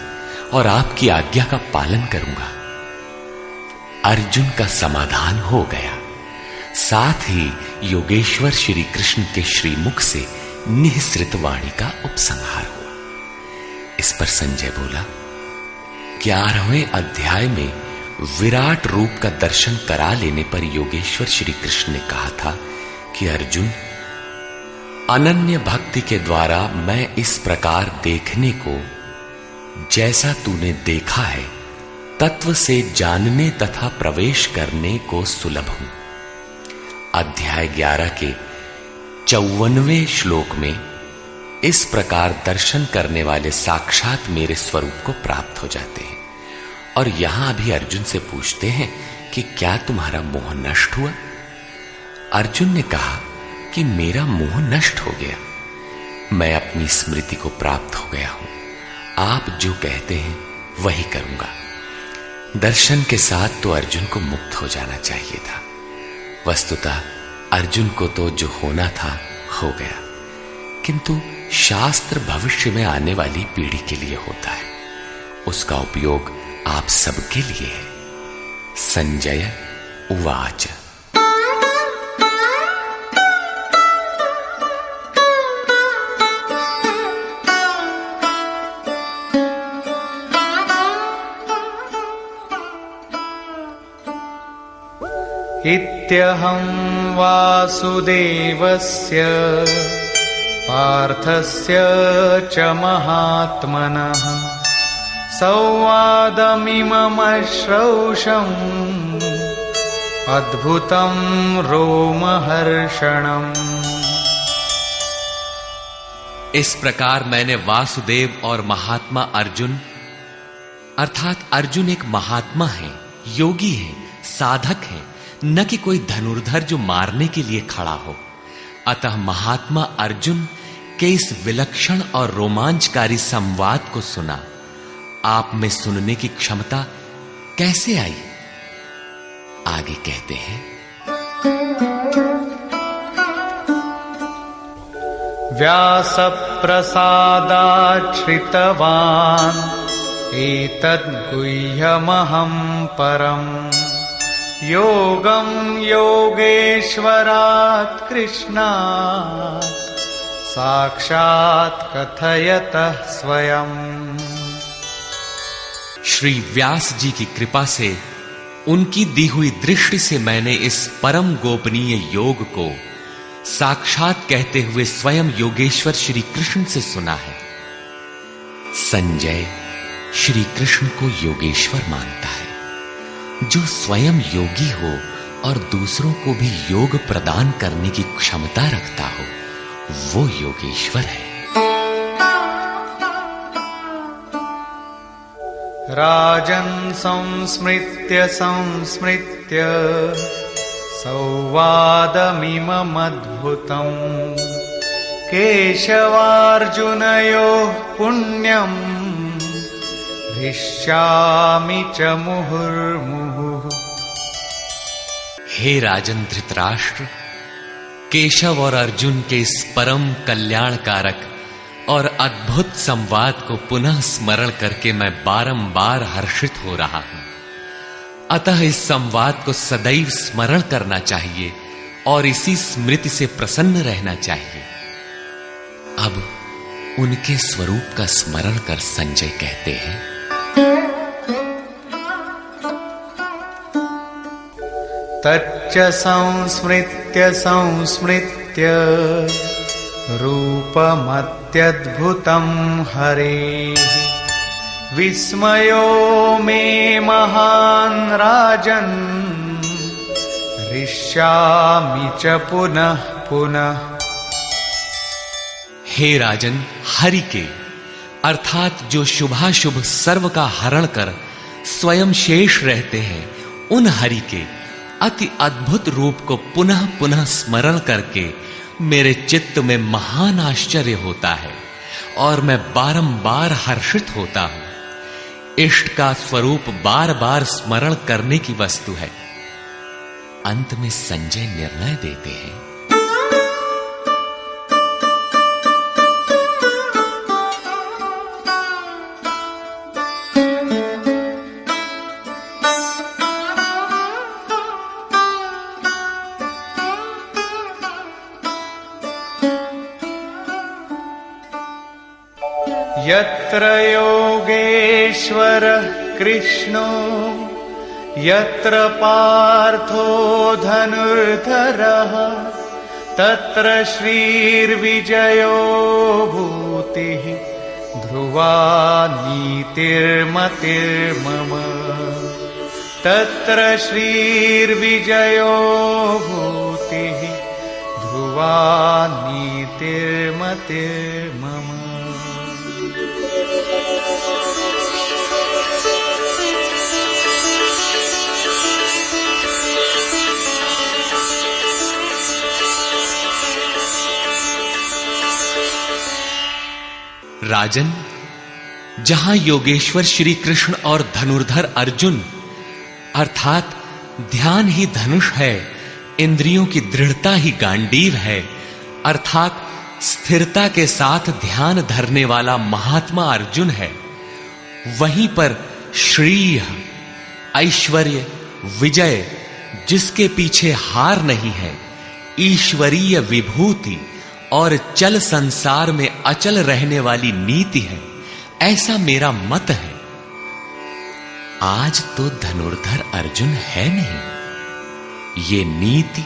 और आपकी आज्ञा का पालन करूंगा। अर्जुन का समाधान हो गया। साथ ही योगेश्वर श्री कृष्ण के श्रीमुख से निःसृत वाणी का उपसंहार हुआ। इस पर संजय बोला, 11वें अध्याय में विराट रूप का दर्शन करा लेने पर योगेश्वर श्री कृष्ण ने कहा था कि अर्जुन, अनन्य भक्ति के द्वारा मैं इस प्रकार देखने को, जैसा तूने देखा है, तत्व से जानने तथा प्रवेश करने को सुलभ हूं। अध्याय 11 के 54वें श्लोक में इस प्रकार दर्शन करने वाले साक्षात मेरे स्वरूप को प्राप्त हो जाते हैं। और यहां भी अर्जुन से पूछते हैं कि क्या तुम्हारा मोह नष्ट हुआ? अर्जुन ने कहा कि मेरा मोह नष्ट हो गया, मैं अपनी स्मृति को प्राप्त हो गया हूं। आप जो कहते हैं वही करूंगा। दर्शन के साथ तो अर्जुन को मुक्त हो जाना चाहिए था। वस्तुतः अर्जुन को तो जो होना था हो गया, किंतु शास्त्र भविष्य में आने वाली पीढ़ी के लिए होता है, उसका उपयोग आप सबके लिए है। संजय उवाच। इत्यहं वासुदेवस्य पार्थस्य च महात्मनः संवादमिममश्रौषम् अद्भुतं रोमहर्षणम्। इस प्रकार मैंने वासुदेव और महात्मा अर्जुन, अर्थात अर्जुन एक महात्मा है, योगी है, साधक है, न कि कोई धनुर्धर जो मारने के लिए खड़ा हो। अतः महात्मा अर्जुन के इस विलक्षण और रोमांचकारी संवाद को सुना। आप में सुनने की क्षमता कैसे आई? आगे कहते हैं, व्यासप्रसादात् श्रितवान् एतद्गुह्यमहं परम् योगं योगेश्वरात् कृष्णात् साक्षात् कथयतः स्वयं। श्री व्यास जी की कृपा से, उनकी दी हुई दृष्टि से मैंने इस परम गोपनीय योग को साक्षात कहते हुए स्वयं योगेश्वर श्री कृष्ण से सुना है। संजय श्री कृष्ण को योगेश्वर मानता है। जो स्वयं योगी हो और दूसरों को भी योग प्रदान करने की क्षमता रखता हो, वो योगेश्वर है। राजन् संस्मृत्य संस्मृत्य संवादमिममद्भुतम् केशवार्जुनयोः पुण्यम् हृष्यामि च मुहुर्मुहुः। हे राजन धृतराष्ट्र, केशव और अर्जुन के इस परम कल्याणकारक और अद्भुत संवाद को पुनः स्मरण करके मैं बारंबार हर्षित हो रहा हूं। अतः इस संवाद को सदैव स्मरण करना चाहिए और इसी स्मृति से प्रसन्न रहना चाहिए। अब उनके स्वरूप का स्मरण कर संजय कहते हैं, तच्च संस्मृत्य संस्मृत्य रूपमत्यद्भुतं हरेः विस्मयो मे महान् राजन् हृष्यामि च पुनः पुनः। हे राजन, हरि के अर्थात जो शुभाशुभ सर्व का हरण कर स्वयं शेष रहते हैं, उन हरि के अति अद्भुत रूप को पुनः पुनः स्मरण करके मेरे चित्त में महान आश्चर्य होता है और मैं बारंबार हर्षित होता हूं। इष्ट का स्वरूप बार बार स्मरण करने की वस्तु है। अंत में संजय निर्णय देते हैं, यत्र योगेश्वरः कृष्णो यत्र पार्थो धनुर्धरः तत्र श्रीर्विजयो भूतिः ध्रुवा नीतिर्मतिर्मम। तत्र श्रीर्विजयो भूतिः ध्रुवा नीतिर्मतिर्मम। राजन, जहां योगेश्वर श्री कृष्ण और धनुर्धर अर्जुन अर्थात ध्यान ही धनुष है, इंद्रियों की दृढ़ता ही गांडीव है, अर्थात स्थिरता के साथ ध्यान धरने वाला महात्मा अर्जुन है, वहीं पर श्री ऐश्वर्य विजय जिसके पीछे हार नहीं है, ईश्वरीय विभूति और चल संसार में अचल रहने वाली नीति है, ऐसा मेरा मत है। आज तो धनुर्धर अर्जुन है नहीं, ये नीति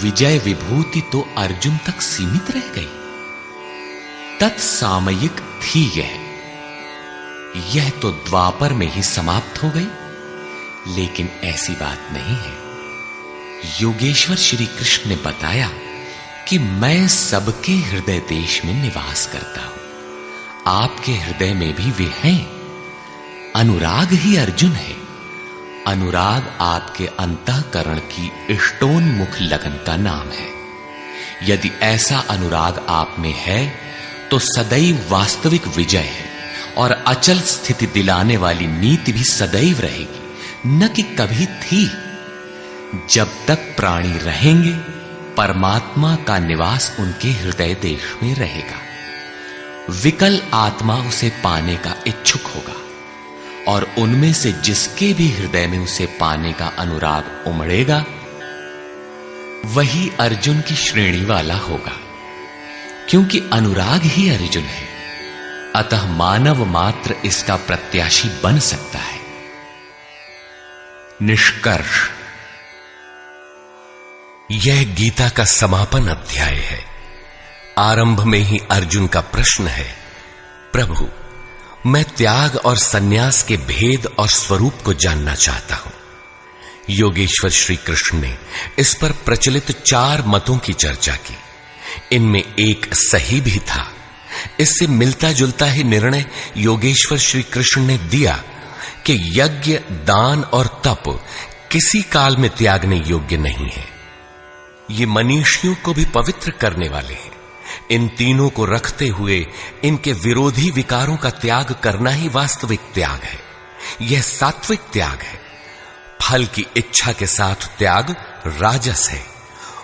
विजय विभूति तो अर्जुन तक सीमित रह गई, तत्सामयिक थी यह तो द्वापर में ही समाप्त हो गई। लेकिन ऐसी बात नहीं है। योगेश्वर श्री कृष्ण ने बताया कि मैं सबके हृदय देश में निवास करता हूं, आपके हृदय में भी वे हैं। अनुराग ही अर्जुन है। अनुराग आपके अंतःकरण की इष्टोन्मुख लगन का नाम है। यदि ऐसा अनुराग आप में है तो सदैव वास्तविक विजय है और अचल स्थिति दिलाने वाली नीति भी सदैव रहेगी, न कि कभी थी। जब तक प्राणी रहेंगे परमात्मा का निवास उनके हृदय देश में रहेगा। विकल आत्मा उसे पाने का इच्छुक होगा और उनमें से जिसके भी हृदय में उसे पाने का अनुराग उमड़ेगा वही अर्जुन की श्रेणी वाला होगा, क्योंकि अनुराग ही अर्जुन है। अतः मानव मात्र इसका प्रत्याशी बन सकता है। निष्कर्ष, यह गीता का समापन अध्याय है। आरंभ में ही अर्जुन का प्रश्न है, प्रभु मैं त्याग और सन्यास के भेद और स्वरूप को जानना चाहता हूं। योगेश्वर श्री कृष्ण ने इस पर प्रचलित 4 मतों की चर्चा की। इनमें एक सही भी था। इससे मिलता जुलता ही निर्णय योगेश्वर श्री कृष्ण ने दिया कि यज्ञ, दान और तप किसी काल में त्यागने योग्य नहीं है। ये मनीषियों को भी पवित्र करने वाले हैं। इन तीनों को रखते हुए इनके विरोधी विकारों का त्याग करना ही वास्तविक त्याग है। यह सात्विक त्याग है। फल की इच्छा के साथ त्याग राजस है।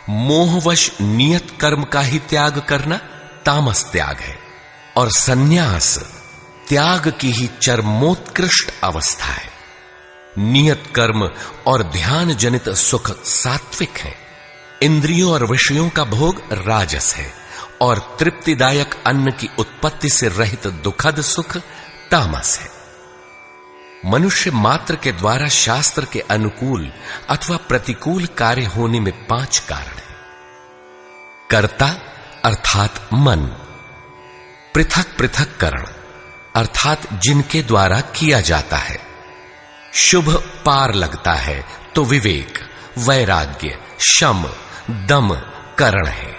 मोहवश नियत कर्म का ही त्याग करना तामस त्याग है। और सन्यास त्याग की ही चरमोत्कृष्ट अवस्था है। नियत कर्म और ध्यान जनित सुख सात्विक है। इंद्रियों और विषयों का भोग राजस है और तृप्तिदायक अन्न की उत्पत्ति से रहित दुखद सुख तामस है। मनुष्य मात्र के द्वारा शास्त्र के अनुकूल अथवा प्रतिकूल कार्य होने में 5 कारण हैं। कर्ता अर्थात मन, पृथक पृथक करण अर्थात जिनके द्वारा किया जाता है। शुभ पार लगता है तो विवेक, वैराग्य, शम, दम करण है।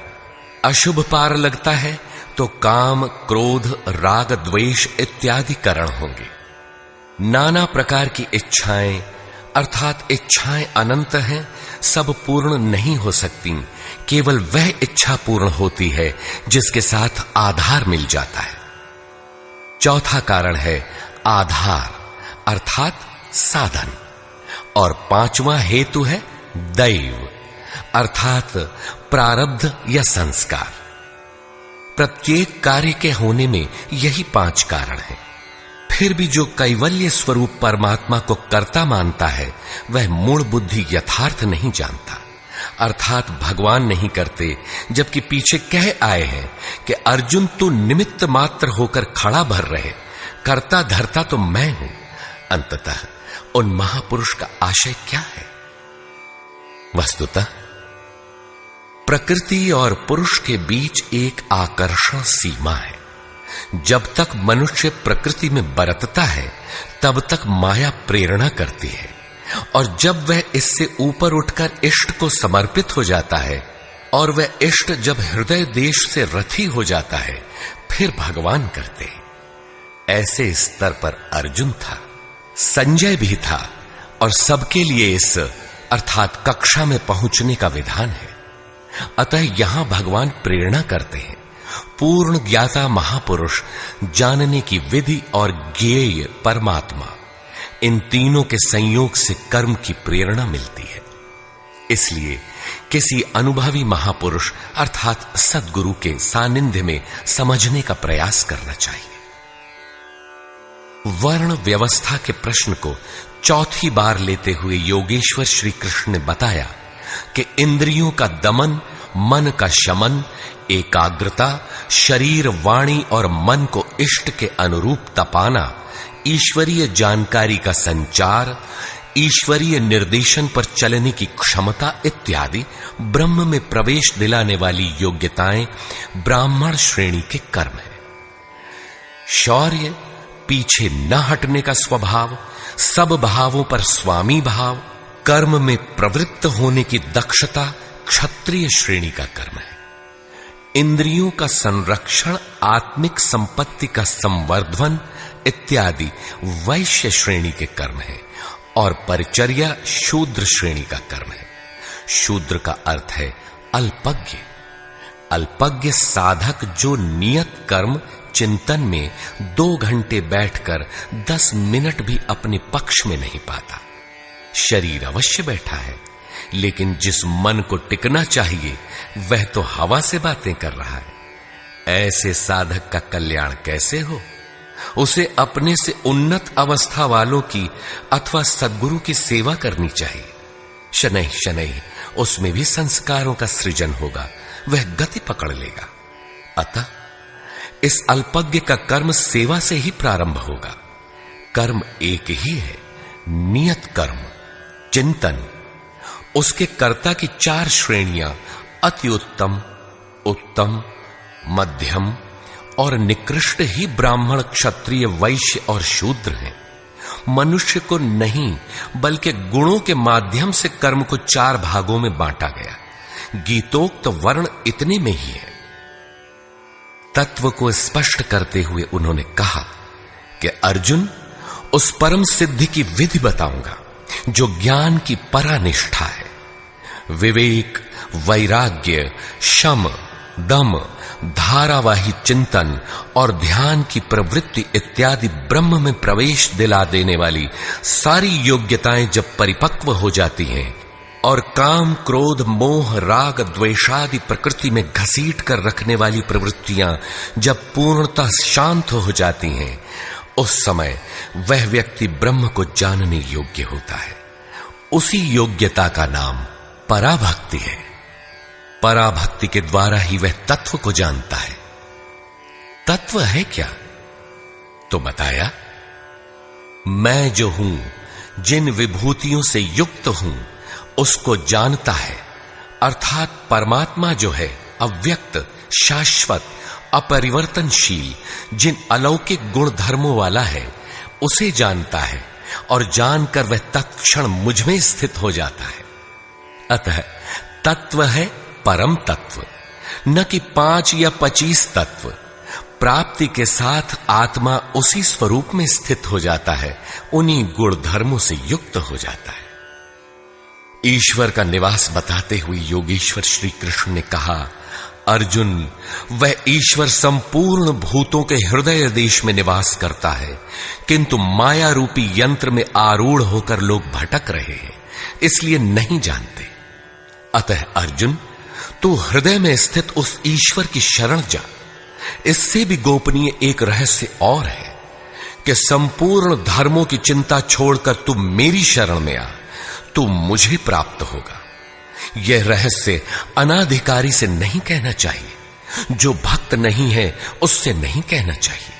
अशुभ पार लगता है तो काम, क्रोध, राग, द्वेष इत्यादि करण होंगे। नाना प्रकार की इच्छाएं अर्थात इच्छाएं अनंत हैं, सब पूर्ण नहीं हो सकती। केवल वह इच्छा पूर्ण होती है जिसके साथ आधार मिल जाता है। चौथा कारण है आधार अर्थात साधन। और 5वां हेतु है दैव अर्थात प्रारब्ध या संस्कार। प्रत्येक कार्य के होने में यही 5 कारण हैं। फिर भी जो कैवल्य स्वरूप परमात्मा को कर्ता मानता है वह मूल बुद्धि यथार्थ नहीं जानता। अर्थात भगवान नहीं करते, जबकि पीछे कह आए हैं कि अर्जुन तू निमित्त मात्र होकर खड़ा भर रहे, कर्ता धर्ता तो मैं हूं। अंततः उन महापुरुष का आशय क्या है? वस्तुतः प्रकृति और पुरुष के बीच एक आकर्षण सीमा है। जब तक मनुष्य प्रकृति में बरतता है तब तक माया प्रेरणा करती है, और जब वह इससे ऊपर उठकर इष्ट को समर्पित हो जाता है और वह इष्ट जब हृदय देश से रथी हो जाता है फिर भगवान करते हैं। ऐसे स्तर पर अर्जुन था, संजय भी था, और सबके लिए इस अर्थात कक्षा में पहुंचने का विधान है। अतः यहां भगवान प्रेरणा करते हैं। पूर्ण ज्ञाता महापुरुष, जानने की विधि और ज्ञेय परमात्मा, इन तीनों के संयोग से कर्म की प्रेरणा मिलती है। इसलिए किसी अनुभवी महापुरुष अर्थात सद्गुरु के सानिध्य में समझने का प्रयास करना चाहिए। वर्ण व्यवस्था के प्रश्न को चौथी बार लेते हुए योगेश्वर श्री कृष्ण ने बताया कि इंद्रियों का दमन, मन का शमन, एकाग्रता, शरीर, वाणी और मन को इष्ट के अनुरूप तपाना, ईश्वरीय जानकारी का संचार, ईश्वरीय निर्देशन पर चलने की क्षमता इत्यादि ब्रह्म में प्रवेश दिलाने वाली योग्यताएं ब्राह्मण श्रेणी के कर्म है। शौर्य, पीछे न हटने का स्वभाव, सब भावों पर स्वामी भाव, कर्म में प्रवृत्त होने की दक्षता क्षत्रिय श्रेणी का कर्म है। इंद्रियों का संरक्षण, आत्मिक संपत्ति का संवर्धन इत्यादि वैश्य श्रेणी के कर्म है, और परिचर्या शूद्र श्रेणी का कर्म है। शूद्र का अर्थ है अल्पज्ञ। अल्पज्ञ साधक जो नियत कर्म चिंतन में 2 घंटे बैठकर 10 मिनट भी अपने पक्ष में नहीं पाता। शरीर अवश्य बैठा है, लेकिन जिस मन को टिकना चाहिए वह तो हवा से बातें कर रहा है। ऐसे साधक का कल्याण कैसे हो? उसे अपने से उन्नत अवस्था वालों की अथवा सद्गुरु की सेवा करनी चाहिए। शनैः शनैः उसमें भी संस्कारों का सृजन होगा, वह गति पकड़ लेगा। अतः इस अल्पज्ञ का कर्म सेवा से ही प्रारंभ होगा। कर्म एक ही है, नियत कर्म, चिंतन। उसके कर्ता की 4 श्रेणियां अति उत्तम, उत्तम, मध्यम और निकृष्ट ही ब्राह्मण, क्षत्रिय, वैश्य और शूद्र हैं। मनुष्य को नहीं बल्कि गुणों के माध्यम से कर्म को 4 भागों में बांटा गया। गीतोक्त वर्ण इतने में ही है। तत्व को स्पष्ट करते हुए उन्होंने कहा कि अर्जुन, उस परम सिद्धि की विधि बताऊंगा जो ज्ञान की परानिष्ठा है। विवेक, वैराग्य, शम, दम, धारावाही चिंतन और ध्यान की प्रवृत्ति इत्यादि ब्रह्म में प्रवेश दिला देने वाली सारी योग्यताएं जब परिपक्व हो जाती हैं और काम, क्रोध, मोह, राग, द्वेषादि प्रकृति में घसीट कर रखने वाली प्रवृत्तियां जब पूर्णतः शांत हो जाती हैं, उस समय वह व्यक्ति ब्रह्म को जानने योग्य होता है। उसी योग्यता का नाम पराभक्ति है। पराभक्ति के द्वारा ही वह तत्व को जानता है। तत्व है क्या? तो बताया, मैं जो हूं, जिन विभूतियों से युक्त हूं, उसको जानता है। अर्थात परमात्मा जो है अव्यक्त, शाश्वत, अपरिवर्तनशील, जिन अलौकिक गुण धर्मों वाला है, उसे जानता है, और जानकर वह तत्क्षण मुझ में स्थित हो जाता है। अतः तत्व है परम तत्व, न कि 5 या 25 तत्व। प्राप्ति के साथ आत्मा उसी स्वरूप में स्थित हो जाता है, उन्हीं गुण धर्मों से युक्त हो जाता है। ईश्वर का निवास बताते हुए योगेश्वर श्री कृष्ण ने कहा, अर्जुन, वह ईश्वर संपूर्ण भूतों के हृदय देश में निवास करता है, किंतु माया रूपी यंत्र में आरूढ़ होकर लोग भटक रहे हैं, इसलिए नहीं जानते। अतः अर्जुन, तू हृदय में स्थित उस ईश्वर की शरण जा। इससे भी गोपनीय एक रहस्य और है कि संपूर्ण धर्मों की चिंता छोड़कर तू मेरी शरण में आ, तू मुझे प्राप्त होगा। यह रहस्य अनाधिकारी से नहीं कहना चाहिए, जो भक्त नहीं है उससे नहीं कहना चाहिए,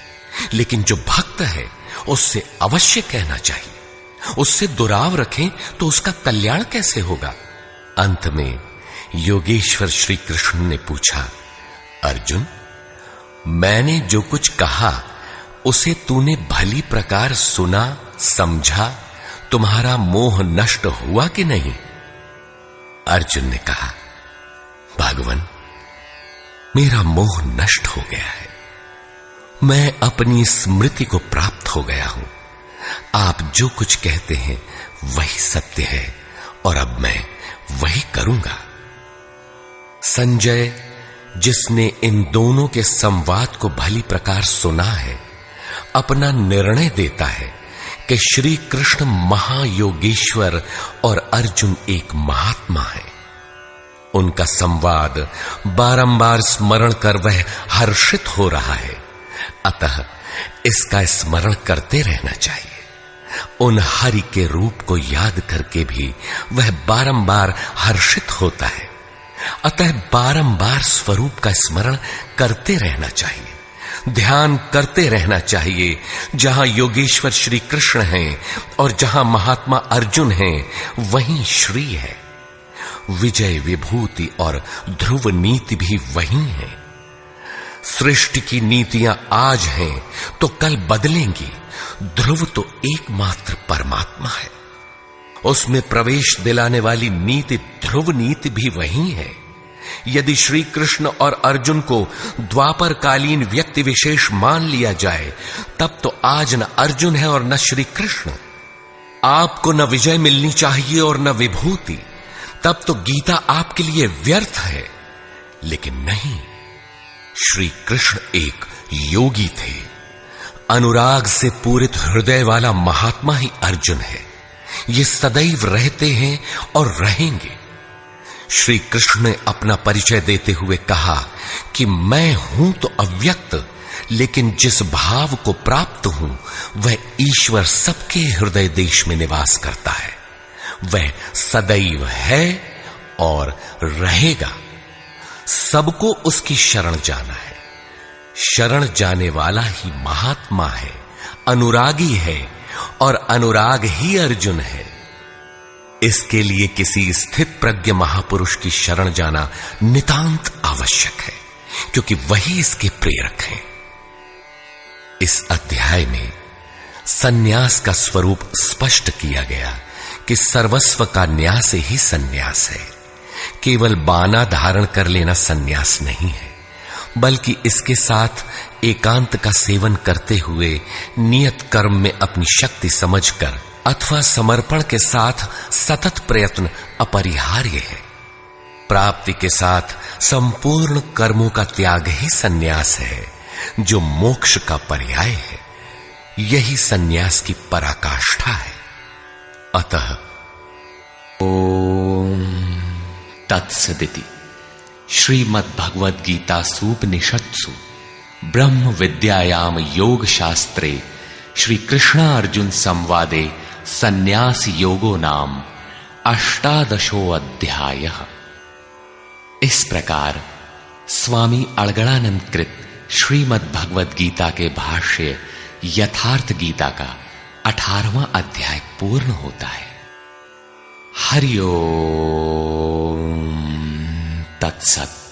लेकिन जो भक्त है उससे अवश्य कहना चाहिए। उससे दुराव रखें तो उसका कल्याण कैसे होगा? अंत में योगेश्वर श्री कृष्ण ने पूछा, अर्जुन, मैंने जो कुछ कहा उसे तूने भली प्रकार सुना, समझा? तुम्हारा मोह नष्ट हुआ कि नहीं? अर्जुन ने कहा, भगवान, मेरा मोह नष्ट हो गया है। मैं अपनी स्मृति को प्राप्त हो गया हूं। आप जो कुछ कहते हैं वही सत्य है और अब मैं वही करूंगा। संजय, जिसने इन दोनों के संवाद को भली प्रकार सुना है, अपना निर्णय देता है कि श्री कृष्ण महायोगेश्वर और अर्जुन एक महात्मा है। उनका संवाद बारंबार स्मरण कर वह हर्षित हो रहा है, अतः इसका स्मरण करते रहना चाहिए। उन हरि के रूप को याद करके भी वह बारंबार हर्षित होता है, अतः बारंबार स्वरूप का स्मरण करते रहना चाहिए। ध्यान करते रहना चाहिए। जहां योगेश्वर श्री कृष्ण हैं और जहां महात्मा अर्जुन हैं, वहीं श्री है। विजय, विभूति और ध्रुव नीति भी वही है। सृष्टि की नीतियां आज हैं तो कल बदलेंगी। ध्रुव तो एकमात्र परमात्मा है। उसमें प्रवेश दिलाने वाली नीति ध्रुव नीति भी वही है। यदि श्री कृष्ण और अर्जुन को द्वापर कालीन व्यक्ति विशेष मान लिया जाए, तब तो आज न अर्जुन है और न श्री कृष्ण। आपको न विजय मिलनी चाहिए और न विभूति, तब तो गीता आपके लिए व्यर्थ है। लेकिन नहीं, श्री कृष्ण एक योगी थे। अनुराग से पूरित हृदय वाला महात्मा ही अर्जुन है। ये सदैव रहते हैं और रहेंगे। श्री कृष्ण ने अपना परिचय देते हुए कहा कि मैं हूं तो अव्यक्त, लेकिन जिस भाव को प्राप्त हूं वह ईश्वर सबके हृदय देश में निवास करता है। वह सदैव है और रहेगा। सबको उसकी शरण जाना है। शरण जाने वाला ही महात्मा है, अनुरागी है, और अनुराग ही अर्जुन है। इसके लिए किसी स्थित प्रज्ञ महापुरुष की शरण जाना नितांत आवश्यक है, क्योंकि वही इसके प्रेरक हैं। इस अध्याय में सन्यास का स्वरूप स्पष्ट किया गया कि सर्वस्व का न्यास ही सन्यास है। केवल बाना धारण कर लेना सन्यास नहीं है, बल्कि इसके साथ एकांत का सेवन करते हुए नियत कर्म में अपनी शक्ति समझकर अथवा समर्पण के साथ सतत प्रयत्न अपरिहार्य है। प्राप्ति के साथ संपूर्ण कर्मों का त्याग ही सन्यास है, जो मोक्ष का पर्याय है। यही सन्यास की पराकाष्ठा है। अतः ओम तत्सदिति श्रीमद्भगवद गीता सूपनिषत्सु ब्रह्म विद्यायाम योग शास्त्रे श्री कृष्णार्जुन संवादे संन्यास योगो नाम 18 अध्याय। इस प्रकार स्वामी अड़गड़ानंद कृत श्रीमद् भगवद गीता के भाष्य यथार्थ गीता का 18वां अध्याय पूर्ण होता है। हरि ओम तत्सत।